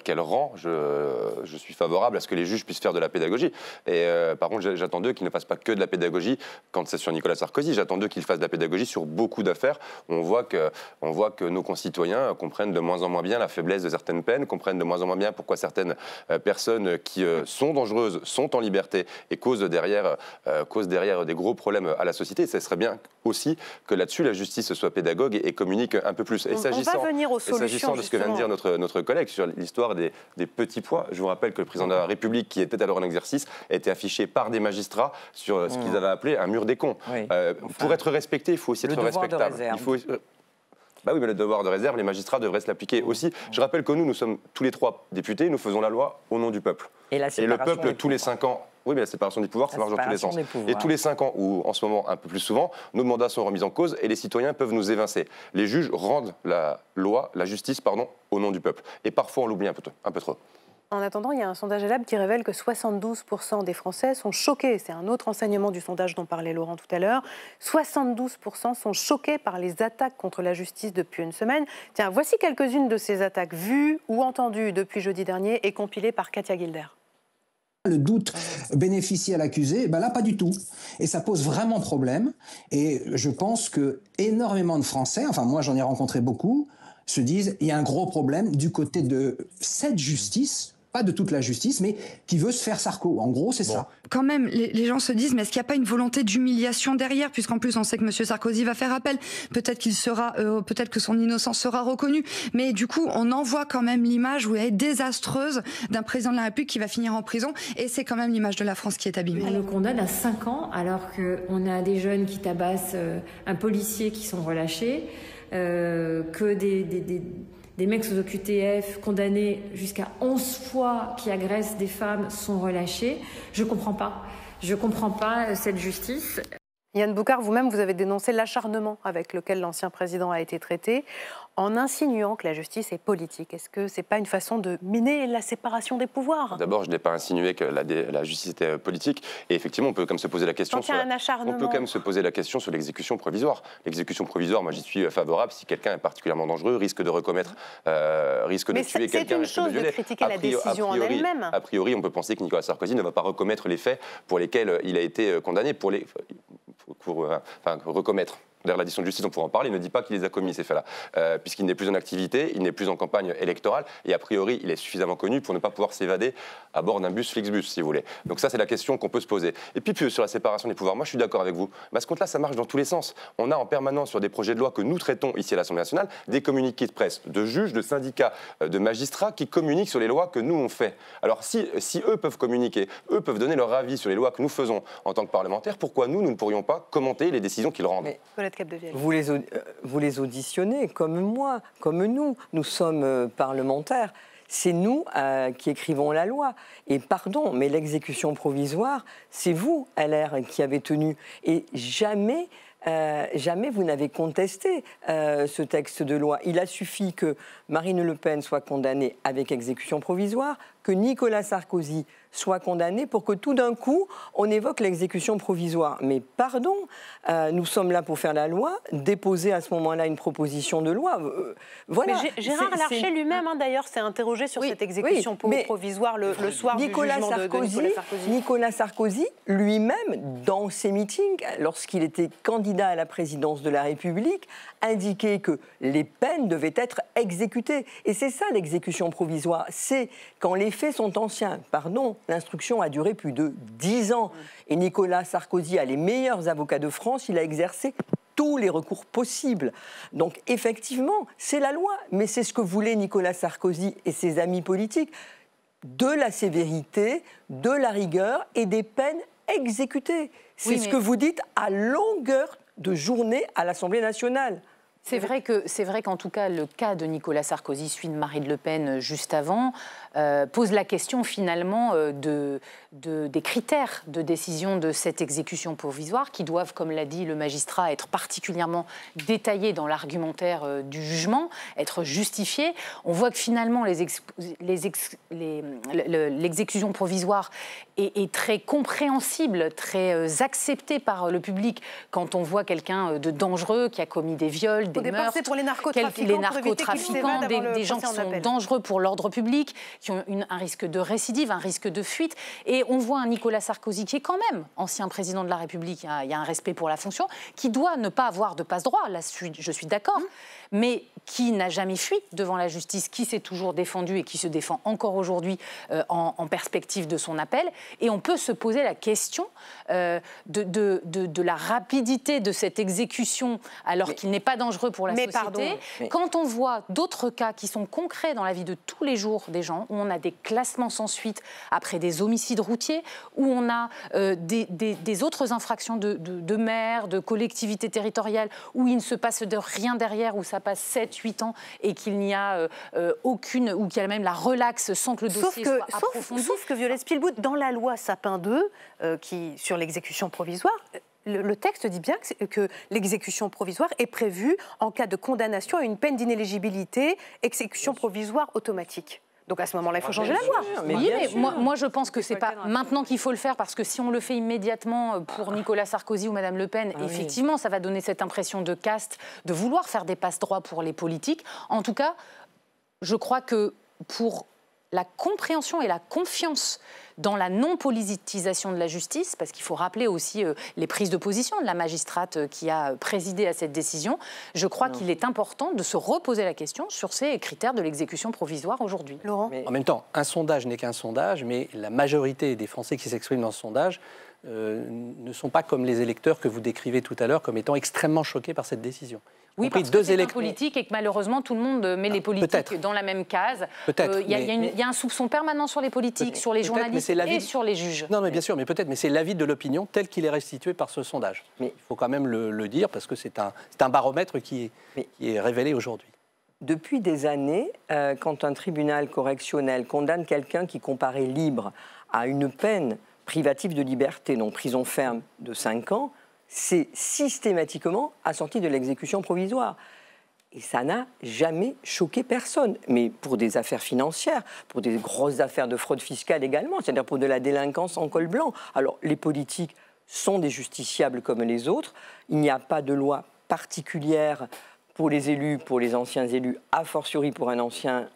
qu'elle rend, je suis favorable à ce que les juges puissent faire de la pédagogie. Et par contre, j'attends d'eux qu'ils ne fassent pas que de la pédagogie quand c'est sur Nicolas Sarkozy. J'attends d'eux qu'ils fassent de la pédagogie sur beaucoup d'affaires. On voit que nos concitoyens comprennent de moins en moins bien la faiblesse de certaines peines, comprennent de moins en moins bien pourquoi certaines personnes qui sont dangereuses sont en liberté et causent derrière des gros problèmes à la société. Et ça serait bien aussi que là-dessus, la justice soit pédagogue et communique un peu plus. Et s'agissant de ce que vient de dire notre collègue sur l'histoire des petits pois, je vous rappelle que le président de la République, qui était alors en exercice, a été affiché par des magistrats sur ce qu'ils avaient appelé un mur des cons. Oui. Pour être respecté, il faut aussi être respectable. Bah oui, mais le devoir de réserve, les magistrats devraient se l'appliquer aussi. Je rappelle que nous sommes tous les 3 députés, nous faisons la loi au nom du peuple. Et le peuple, tous les 5 ans... Oui, mais la séparation des pouvoirs, ça marche dans tous les sens. Et tous les 5 ans, ou en ce moment un peu plus souvent, nos mandats sont remis en cause et les citoyens peuvent nous évincer. Les juges rendent la justice, au nom du peuple. Et parfois, on l'oublie un peu trop. En attendant, il y a un sondage Ellab qui révèle que 72% des Français sont choqués. C'est un autre enseignement du sondage dont parlait Laurent tout à l'heure. 72% sont choqués par les attaques contre la justice depuis une semaine. Tiens, voici quelques-unes de ces attaques vues ou entendues depuis jeudi dernier et compilées par Katia Gilder. Le doute bénéficie à l'accusé, ben là pas du tout. Et ça pose vraiment problème. Et je pense que énormément de Français, enfin moi j'en ai rencontré beaucoup, se disent il y a un gros problème du côté de cette justice, pas de toute la justice, mais qui veut se faire Sarko. En gros, c'est ça. Quand même, les gens se disent, mais est-ce qu'il n'y a pas une volonté d'humiliation derrière, puisqu'en plus on sait que M. Sarkozy va faire appel, peut-être que son innocence sera reconnue, mais du coup, on envoie quand même l'image où elle est désastreuse d'un président de la République qui va finir en prison, et c'est quand même l'image de la France qui est abîmée. On le condamne à 5 ans, alors qu'on a des jeunes qui tabassent un policier qui sont relâchés, que des mecs sous OQTF condamnés jusqu'à 11 fois qui agressent des femmes sont relâchés. Je comprends pas. Je comprends pas cette justice. Yann Boucard, vous-même, vous avez dénoncé l'acharnement avec lequel l'ancien président a été traité, en insinuant que la justice est politique. Est-ce que ce n'est pas une façon de miner la séparation des pouvoirs ? D'abord, je n'ai pas insinué que la justice était politique. Et effectivement, on peut quand même se poser la question sur l'exécution provisoire. L'exécution provisoire, moi, j'y suis favorable si quelqu'un est particulièrement dangereux, risque de recommettre, risque de tuer quelqu'un. Mais c'est une chose de critiquer la décision en elle-même. A priori, on peut penser que Nicolas Sarkozy ne va pas recommettre les faits pour lesquels il a été condamné, recommettre. d'ailleurs la décision de justice, on pourra en parler, il ne dit pas qu'il les a commis ces faits-là, puisqu'il n'est plus en activité, il n'est plus en campagne électorale, et a priori il est suffisamment connu pour ne pas pouvoir s'évader à bord d'un bus Flixbus, si vous voulez. Donc ça c'est la question qu'on peut se poser. Et puis sur la séparation des pouvoirs, moi je suis d'accord avec vous, mais à ce compte-là ça marche dans tous les sens. On a en permanence sur des projets de loi que nous traitons ici à l'Assemblée nationale, des communiqués de presse de juges, de syndicats, de magistrats qui communiquent sur les lois que nous on fait. Alors si eux peuvent communiquer, eux peuvent donner leur avis sur les lois que nous faisons en tant que parlementaires, pourquoi nous ne pourrions pas commenter les décisions qu'ils rendent? Vous les auditionnez comme moi, comme nous sommes parlementaires. C'est nous qui écrivons la loi. Et pardon, mais l'exécution provisoire, c'est vous, LR, qui avez tenu. Et jamais vous n'avez contesté ce texte de loi. Il a suffi que Marine Le Pen soit condamnée avec exécution provisoire, que Nicolas Sarkozy soit condamné pour que tout d'un coup, on évoque l'exécution provisoire. Mais pardon, nous sommes là pour faire la loi, déposer à ce moment-là une proposition de loi. Voilà. Mais Gérard Larcher lui-même, d'ailleurs, s'est interrogé sur cette exécution provisoire le soir du jugement de Nicolas Sarkozy. Nicolas Sarkozy, lui-même, dans ses meetings, lorsqu'il était candidat à la présidence de la République, indiquait que les peines devaient être exécutées. Et c'est ça l'exécution provisoire. C'est quand les faits sont anciens. Pardon, l'instruction a duré plus de 10 ans. Et Nicolas Sarkozy a les meilleurs avocats de France. Il a exercé tous les recours possibles. Donc effectivement, c'est la loi. Mais c'est ce que voulaient Nicolas Sarkozy et ses amis politiques. De la sévérité, de la rigueur et des peines exécutées. C'est ce que vous dites à longueur de journée à l'Assemblée nationale. C'est vrai qu'en tout cas, le cas de Nicolas Sarkozy, celui de Marine Le Pen juste avant, pose la question finalement des critères de décision de cette exécution provisoire qui doivent, comme l'a dit le magistrat, être particulièrement détaillés dans l'argumentaire du jugement, être justifiés. On voit que finalement l'exécution provisoire est très compréhensible, très acceptée par le public quand on voit quelqu'un de dangereux qui a commis des viols, des meurtres, pour les narcotrafiquants, des gens qui sont dangereux pour l'ordre public, qui ont un risque de récidive, un risque de fuite. Et on voit un Nicolas Sarkozy qui est quand même ancien président de la République, il y a un respect pour la fonction, qui doit ne pas avoir de passe-droit, là je suis d'accord, mais qui n'a jamais fui devant la justice, qui s'est toujours défendu et qui se défend encore aujourd'hui en perspective de son appel. Et on peut se poser la question de la rapidité de cette exécution alors qu'il n'est pas dangereux pour la société. Quand on voit d'autres cas qui sont concrets dans la vie de tous les jours des gens, où on a des classements sans suite après des homicides routiers, où on a des autres infractions de maires, de collectivités territoriales, où il ne se passe de rien derrière, où ça passe 7-8 ans et qu'il n'y a aucune, ou qu'il y a même la relaxe sans que le dossier soit approfondi. Sauf que Violette Spielbout, dans la loi Sapin 2, sur l'exécution provisoire, le texte dit bien que l'exécution provisoire est prévue en cas de condamnation à une peine d'inéligibilité, exécution provisoire automatique. Donc à ce moment-là, il faut changer la loi. Mais moi, je pense que c'est pas maintenant qu'il faut le faire, parce que si on le fait immédiatement pour Nicolas Sarkozy ou Madame Le Pen, effectivement, ça va donner cette impression de caste, de vouloir faire des passe-droits pour les politiques. En tout cas, je crois que pour la compréhension et la confiance dans la non-politisation de la justice, parce qu'il faut rappeler aussi les prises de position de la magistrate qui a présidé à cette décision, je crois qu'il est important de se reposer la question sur ces critères de l'exécution provisoire aujourd'hui. Laurent ? En même temps, un sondage n'est qu'un sondage, mais la majorité des Français qui s'expriment dans ce sondage ne sont pas comme les électeurs que vous décrivez tout à l'heure comme étant extrêmement choqués par cette décision. Oui, parce que c'est un politique et que malheureusement tout le monde met les politiques dans la même case. Il y a un soupçon permanent sur les politiques, sur les journalistes et sur les juges. Non, mais bien sûr, mais peut-être, mais c'est l'avis de l'opinion tel qu'il est restitué par ce sondage. Mais il faut quand même le dire parce que c'est un baromètre qui est révélé aujourd'hui. Depuis des années, quand un tribunal correctionnel condamne quelqu'un qui comparaît libre à une peine privative de liberté, donc prison ferme de 5 ans, c'est systématiquement assorti de l'exécution provisoire. Et ça n'a jamais choqué personne. Mais pour des affaires financières, pour des grosses affaires de fraude fiscale également, c'est-à-dire pour de la délinquance en col blanc. Alors, les politiques sont des justiciables comme les autres. Il n'y a pas de loi particulière pour les élus, pour les anciens élus, a fortiori pour un ancien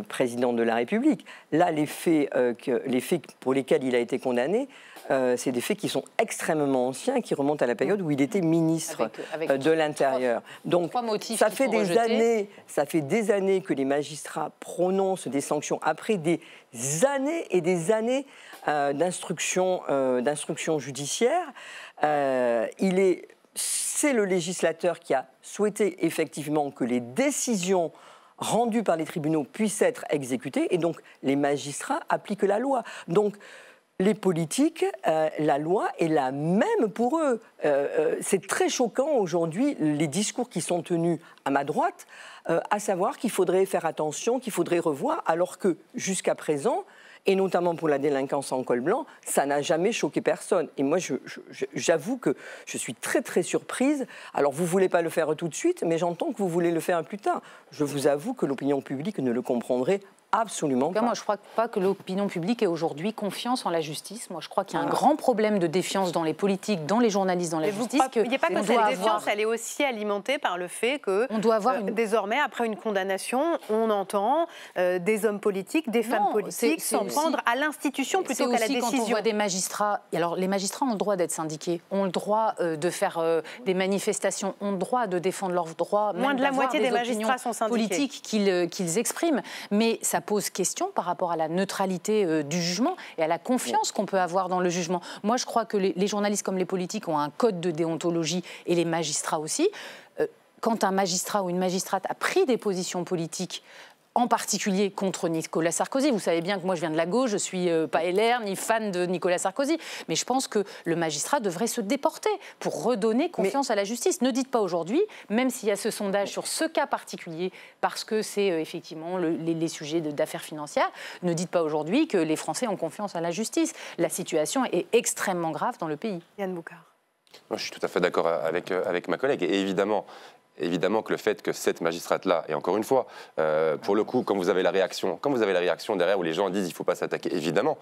président de la République. Là, les faits pour lesquels il a été condamné c'est des faits qui sont extrêmement anciens, qui remontent à la période où il était ministre de l'Intérieur. Donc, ça fait des années que les magistrats prononcent des sanctions après des années et des années d'instruction judiciaire. C'est le législateur qui a souhaité effectivement que les décisions rendues par les tribunaux puissent être exécutées, et donc les magistrats appliquent la loi. Donc les politiques, la loi est la même pour eux. C'est très choquant aujourd'hui les discours qui sont tenus à ma droite, à savoir qu'il faudrait faire attention, qu'il faudrait revoir, alors que jusqu'à présent, et notamment pour la délinquance en col blanc, ça n'a jamais choqué personne. Et moi, j'avoue que je suis très, très surprise. Alors, vous ne voulez pas le faire tout de suite, mais j'entends que vous voulez le faire plus tard. Je vous avoue que l'opinion publique ne le comprendrait absolument pas. Moi, je ne crois pas que l'opinion publique ait aujourd'hui confiance en la justice. Moi, je crois qu'il y a un grand problème de défiance dans les politiques, dans les journalistes, dans la justice. Il n'y a pas que cette défiance, elle est aussi alimentée par le fait que désormais, après une condamnation, on entend des hommes politiques, des femmes politiques s'en prendre à l'institution plutôt qu'à la décision. Quand on voit des magistrats, alors les magistrats ont le droit d'être syndiqués, ont le droit de faire des manifestations, ont le droit de défendre leurs droits. Moins de la moitié des magistrats sont syndiqués. Politiques qu'ils expriment, mais ça pose question par rapport à la neutralité du jugement et à la confiance qu'on peut avoir dans le jugement. Moi, je crois que les journalistes comme les politiques ont un code de déontologie, et les magistrats aussi. Quand un magistrat ou une magistrate a pris des positions politiques, en particulier contre Nicolas Sarkozy. Vous savez bien que moi je viens de la gauche, je ne suis pas LR ni fan de Nicolas Sarkozy, mais je pense que le magistrat devrait se déporter pour redonner confiance à la justice. Ne dites pas aujourd'hui, même s'il y a ce sondage sur ce cas particulier, parce que c'est effectivement les sujets d'affaires financières, ne dites pas aujourd'hui que les Français ont confiance à la justice. La situation est extrêmement grave dans le pays. Yann Boucard. Je suis tout à fait d'accord avec ma collègue. Et évidemment que le fait que cette magistrate-là, et encore une fois, pour le coup, quand vous avez la réaction derrière où les gens disent il ne faut pas s'attaquer, évidemment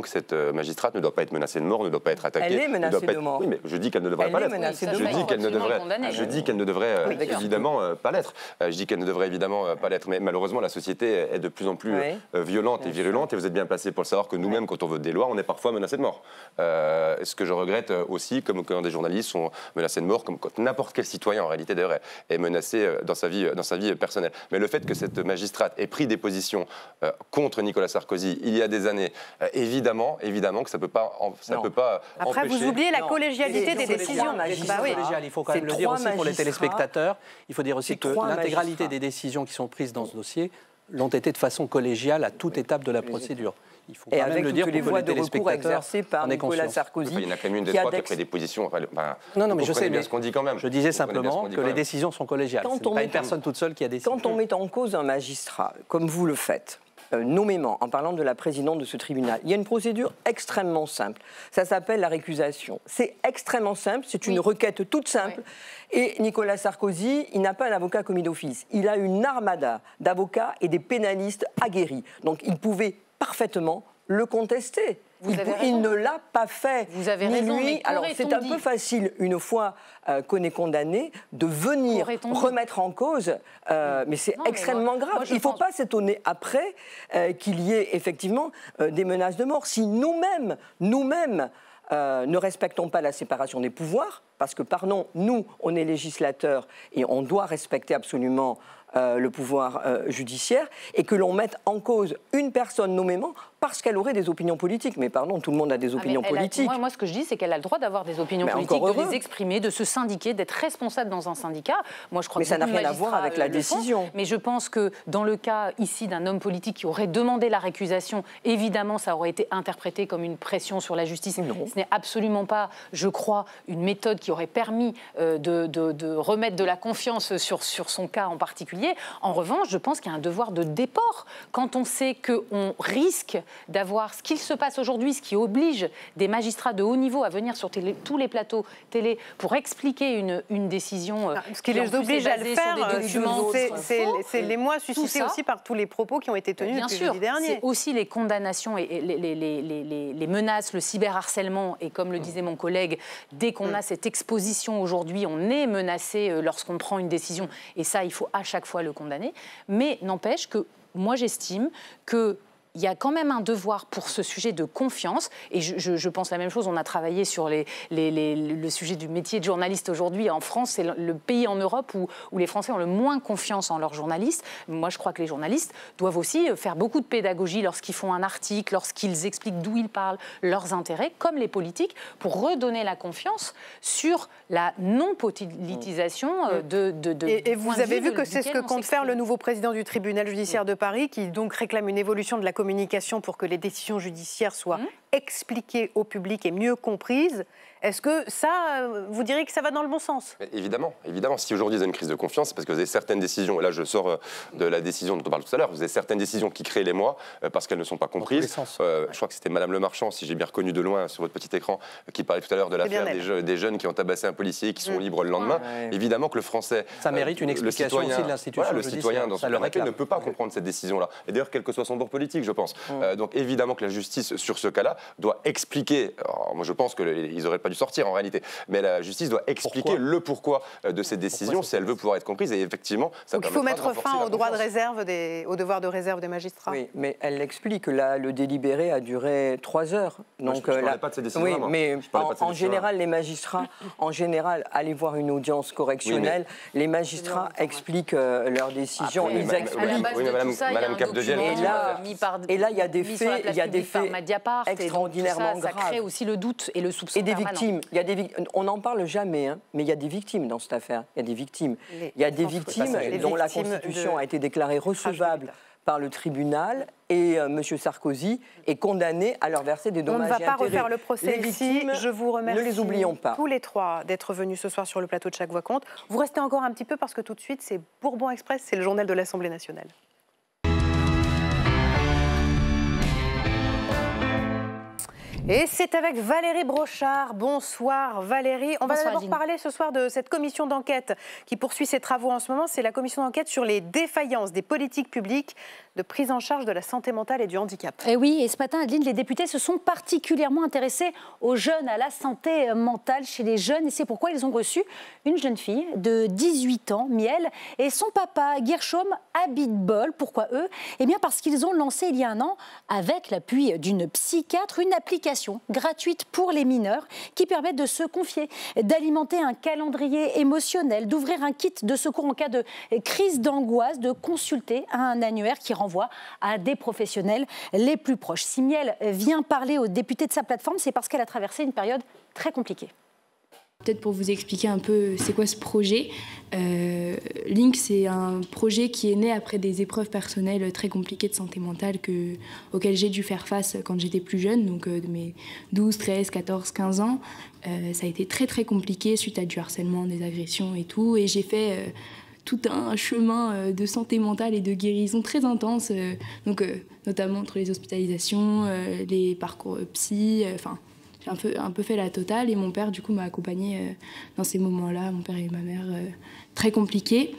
que cette magistrate ne doit pas être menacée de mort, ne doit pas être attaquée. Elle est menacée de mort. Oui, mais je dis qu'elle ne devrait pas l'être. Je dis qu'elle ne devrait évidemment pas l'être. Je dis qu'elle ne devrait évidemment pas l'être. Mais malheureusement, la société est de plus en plus violente et virulente. Et vous êtes bien placé pour le savoir que nous-mêmes, quand on vote des lois, on est parfois menacé de mort. Ce que je regrette aussi, comme quand des journalistes sont menacés de mort, comme quand n'importe quel citoyen en réalité d'ailleurs est menacé dans sa vie personnelle. Mais le fait que cette magistrate ait pris des positions contre Nicolas Sarkozy il y a des années, évidemment que ça peut pas Après, empêcher... vous oubliez la collégialité des décisions. Il faut quand même le dire aussi pour les téléspectateurs. Il faut dire aussi que l'intégralité des décisions qui sont prises dans ce dossier l'ont été de façon collégiale à toute étape de la procédure. Il faut quand même le dire pour que les téléspectateurs par Nicolas Sarkozy. Il y en a quand même une des trois qui a pris des positions. Non, mais je sais bien ce qu'on dit quand même. Je disais simplement que les décisions sont collégiales. Ce n'est pas une personne toute seule qui a décidé. Quand on met en cause un magistrat, comme vous le faites, nommément, en parlant de la présidente de ce tribunal, il y a une procédure extrêmement simple. Ça s'appelle la récusation. C'est extrêmement simple, c'est une requête toute simple. Et Nicolas Sarkozy, il n'a pas un avocat commis d'office. Il a une armada d'avocats et des pénalistes aguerris. Donc il pouvait parfaitement le contester. Il ne l'a pas fait. Vous avez raison, mais alors c'est un peu facile, une fois qu'on est condamné, de venir remettre en cause, mais c'est extrêmement grave. Il ne faut pas s'étonner après qu'il y ait effectivement des menaces de mort. Si nous-mêmes ne respectons pas la séparation des pouvoirs, parce que, pardon, nous, on est législateurs et on doit respecter absolument le pouvoir judiciaire, et que l'on mette en cause une personne nommément parce qu'elle aurait des opinions politiques. Mais pardon, tout le monde a des opinions politiques. Moi, ce que je dis, c'est qu'elle a le droit d'avoir des opinions politiques, de les exprimer, de se syndiquer, d'être responsable dans un syndicat. Moi, je crois que ça n'a rien à voir avec la décision. Mais je pense que dans le cas ici d'un homme politique qui aurait demandé la récusation, évidemment, ça aurait été interprété comme une pression sur la justice. Non. Ce n'est absolument pas, je crois, une méthode qui aurait permis de remettre de la confiance sur son cas en particulier. En revanche, je pense qu'il y a un devoir de déport. Quand on sait qu'on risque d'avoir ce qu'il se passe aujourd'hui, ce qui oblige des magistrats de haut niveau à venir sur tous les plateaux télé pour expliquer une décision. Ce qui les oblige à le faire, c'est l'émoi suscité aussi par tous les propos qui ont été tenus depuis jeudi dernier. C'est aussi les condamnations et les menaces, le cyberharcèlement. Et comme le disait mon collègue, dès qu'on a cette exposition aujourd'hui, on est menacé lorsqu'on prend une décision. Et ça, il faut à chaque fois le condamner. Mais n'empêche que moi, j'estime que il y a quand même un devoir pour ce sujet de confiance. Et je pense la même chose. On a travaillé sur le sujet du métier de journaliste aujourd'hui. En France, c'est le pays en Europe où les Français ont le moins confiance en leurs journalistes. Moi, je crois que les journalistes doivent aussi faire beaucoup de pédagogie lorsqu'ils font un article, lorsqu'ils expliquent d'où ils parlent, leurs intérêts, comme les politiques, pour redonner la confiance sur la non-politisation Et vous avez vu que c'est ce que compte faire le nouveau président du tribunal judiciaire de Paris, qui donc réclame une évolution de la communication pour que les décisions judiciaires soient expliquées au public et mieux comprises. Est-ce que ça, vous diriez que ça va dans le bon sens? Évidemment, évidemment. Si aujourd'hui vous avez une crise de confiance, c'est parce que vous avez certaines décisions, et là je sors de la décision dont on parle tout à l'heure, vous avez certaines décisions qui créent l'émoi parce qu'elles ne sont pas comprises. Je crois que c'était Madame Le Marchand, si j'ai bien reconnu de loin sur votre petit écran, qui parlait tout à l'heure de l'affaire des jeunes qui ont tabassé un policier et qui sont libres le lendemain. Évidemment que le Français... Ça mérite une explication aussi de l'institution le citoyen dans son canapé ne peut pas comprendre cette décision-là. Et d'ailleurs, quel que soit son bord politique, je pense. Donc évidemment que la justice, sur ce cas-là, doit expliquer... Alors, moi je pense qu'ils n'auraient pas dû sortir en réalité, mais la justice doit expliquer le pourquoi de cette décision si elle veut pouvoir être comprise. Et effectivement, ça donc il faut mettre fin au droit de réserve, au devoir de réserve des magistrats. Oui, mais elle l'explique. Là, le délibéré a duré 3 heures. Donc, je ne parlais pas de cette décision-là. Oui, mais en général, les magistrats, allez voir une audience correctionnelle. Les magistrats expliquent leurs décisions. Ils expliquent. Madame Capdevielle. Et là, il y a des faits, extraordinairement graves. Ça crée aussi le doute et le soupçon. Et des victimes. On n'en parle jamais, mais il y a des victimes dans cette affaire. Il y a des victimes. Il y a des victimes dont la Constitution a été déclarée recevable par le tribunal et M. Sarkozy est condamné à leur verser des dommages et intérêts. On ne va pas refaire le procès ici. Je vous remercie ne les oublions pas. Tous les trois d'être venus ce soir sur le plateau de Chaque Voix Compte. Vous restez encore un petit peu parce que tout de suite, c'est Bourbon Express, c'est le journal de l'Assemblée nationale. Et c'est avec Valérie Brochard. Bonsoir Valérie. On va d'abord parler ce soir de cette commission d'enquête qui poursuit ses travaux en ce moment. C'est la commission d'enquête sur les défaillances des politiques publiques de prise en charge de la santé mentale et du handicap. Et oui, et ce matin, Adeline, les députés se sont particulièrement intéressés aux jeunes, à la santé mentale chez les jeunes. Et c'est pourquoi ils ont reçu une jeune fille de 18 ans, Miel, et son papa, Guerchom Abitbol. Pourquoi eux? Eh bien parce qu'ils ont lancé il y a un an, avec l'appui d'une psychiatre, une application gratuite pour les mineurs qui permet de se confier, d'alimenter un calendrier émotionnel, d'ouvrir un kit de secours en cas de crise d'angoisse, de consulter un annuaire qui renvoie à des professionnels les plus proches. Si Miel vient parler aux députés de sa plateforme, c'est parce qu'elle a traversé une période très compliquée. Peut-être pour vous expliquer un peu c'est quoi ce projet. Link, c'est un projet qui est né après des épreuves personnelles très compliquées de santé mentale auxquelles j'ai dû faire face quand j'étais plus jeune, donc de mes 12, 13, 14, 15 ans. Ça a été très très compliqué suite à du harcèlement, des agressions et tout. Et j'ai fait tout un chemin de santé mentale et de guérison très intense, notamment entre les hospitalisations, les parcours psy, j'ai un peu fait la totale et mon père du coup m'a accompagnée dans ces moments-là, mon père et ma mère, très compliqués.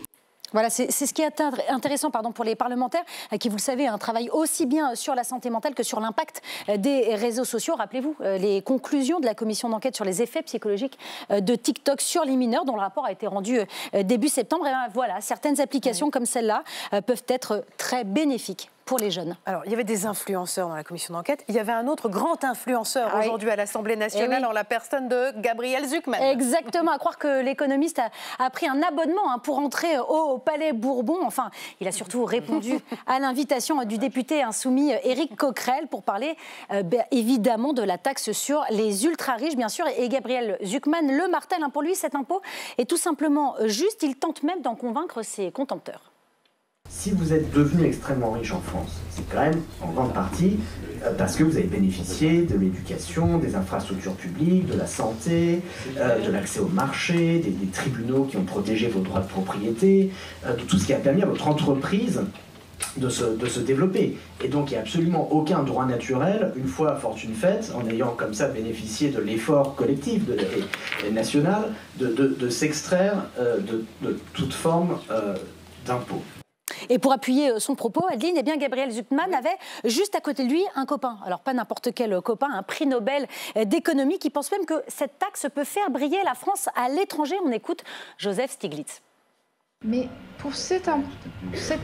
Voilà, c'est ce qui est intéressant pour les parlementaires qui, vous le savez, travaillent aussi bien sur la santé mentale que sur l'impact des réseaux sociaux. Rappelez-vous les conclusions de la commission d'enquête sur les effets psychologiques de TikTok sur les mineurs, dont le rapport a été rendu début septembre. Et voilà, certaines applications comme celle-là peuvent être très bénéfiques pour les jeunes. Alors, il y avait des influenceurs dans la commission d'enquête. Il y avait un autre grand influenceur aujourd'hui à l'Assemblée nationale, en la personne de Gabriel Zucman. Exactement, à croire que l'économiste a pris un abonnement pour entrer au Palais Bourbon. Enfin, il a surtout répondu à l'invitation du député insoumis Éric Coquerel pour parler évidemment de la taxe sur les ultra-riches, bien sûr. Et Gabriel Zucman le martèle. Pour lui, cet impôt est tout simplement juste. Il tente même d'en convaincre ses contempteurs. Si vous êtes devenu extrêmement riche en France, c'est quand même en grande partie parce que vous avez bénéficié de l'éducation, des infrastructures publiques, de la santé, de l'accès au marché, des tribunaux qui ont protégé vos droits de propriété, de tout ce qui a permis à votre entreprise de se développer. Et donc il n'y a absolument aucun droit naturel, une fois fortune faite, en ayant comme ça bénéficié de l'effort collectif et national, de s'extraire de toute forme d'impôt. Et pour appuyer son propos, Adeline, eh bien Gabriel Zucman avait juste à côté de lui un copain. Alors pas n'importe quel copain, un prix Nobel d'économie qui pense même que cette taxe peut faire briller la France à l'étranger. On écoute Joseph Stiglitz. Mais pour cette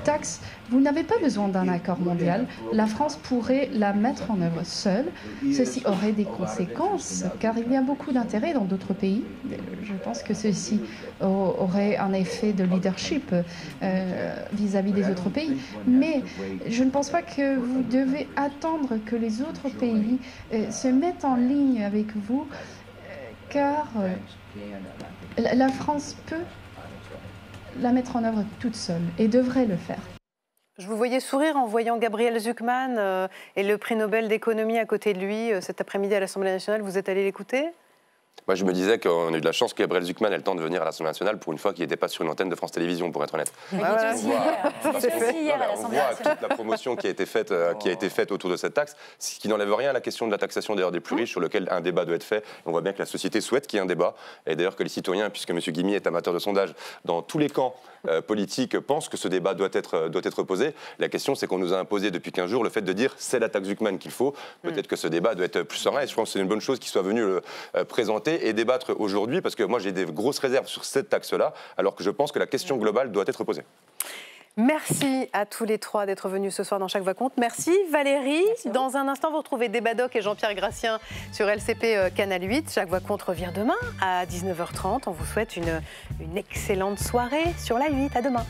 taxe, vous n'avez pas besoin d'un accord mondial. La France pourrait la mettre en œuvre seule. Ceci aurait des conséquences, car il y a beaucoup d'intérêt dans d'autres pays. Je pense que ceci aurait un effet de leadership vis-à-vis des autres pays. Mais je ne pense pas que vous devez attendre que les autres pays se mettent en ligne avec vous, car la France peut la mettre en œuvre toute seule et devrait le faire. Je vous voyais sourire en voyant Gabriel Zucman et le prix Nobel d'économie à côté de lui cet après-midi à l'Assemblée nationale. Vous êtes allé l'écouter ? Moi, je me disais qu'on a eu de la chance que Gabriel Zucman ait le temps de venir à l'Assemblée nationale pour une fois qu'il n'était pas sur une antenne de France Télévisions, pour être honnête. Il était aussi hier à l'Assemblée nationale. Toute la promotion qui a été faite autour de cette taxe, ce qui n'enlève rien à la question de la taxation d'ailleurs des plus riches, sur lequel un débat doit être fait. On voit bien que la société souhaite qu'il y ait un débat, et d'ailleurs que les citoyens, puisque M. Guimy est amateur de sondage, dans tous les camps politiques pensent que ce débat doit être posé. La question, c'est qu'on nous a imposé depuis 15 jours le fait de dire c'est la taxe Zucman qu'il faut. Peut-être que ce débat doit être plus serein, et je pense que c'est une bonne chose qu'il soit venu le présenter et débattre aujourd'hui, parce que moi j'ai des grosses réserves sur cette taxe-là, alors que je pense que la question globale doit être posée. Merci à tous les trois d'être venus ce soir dans Chaque Voix Compte. Merci Valérie. Merci dans un instant, vous retrouvez Débat Doc et Jean-Pierre Gracien sur LCP Canal 8. Chaque Voix Compte revient demain à 19h30. On vous souhaite une excellente soirée sur la 8. À demain.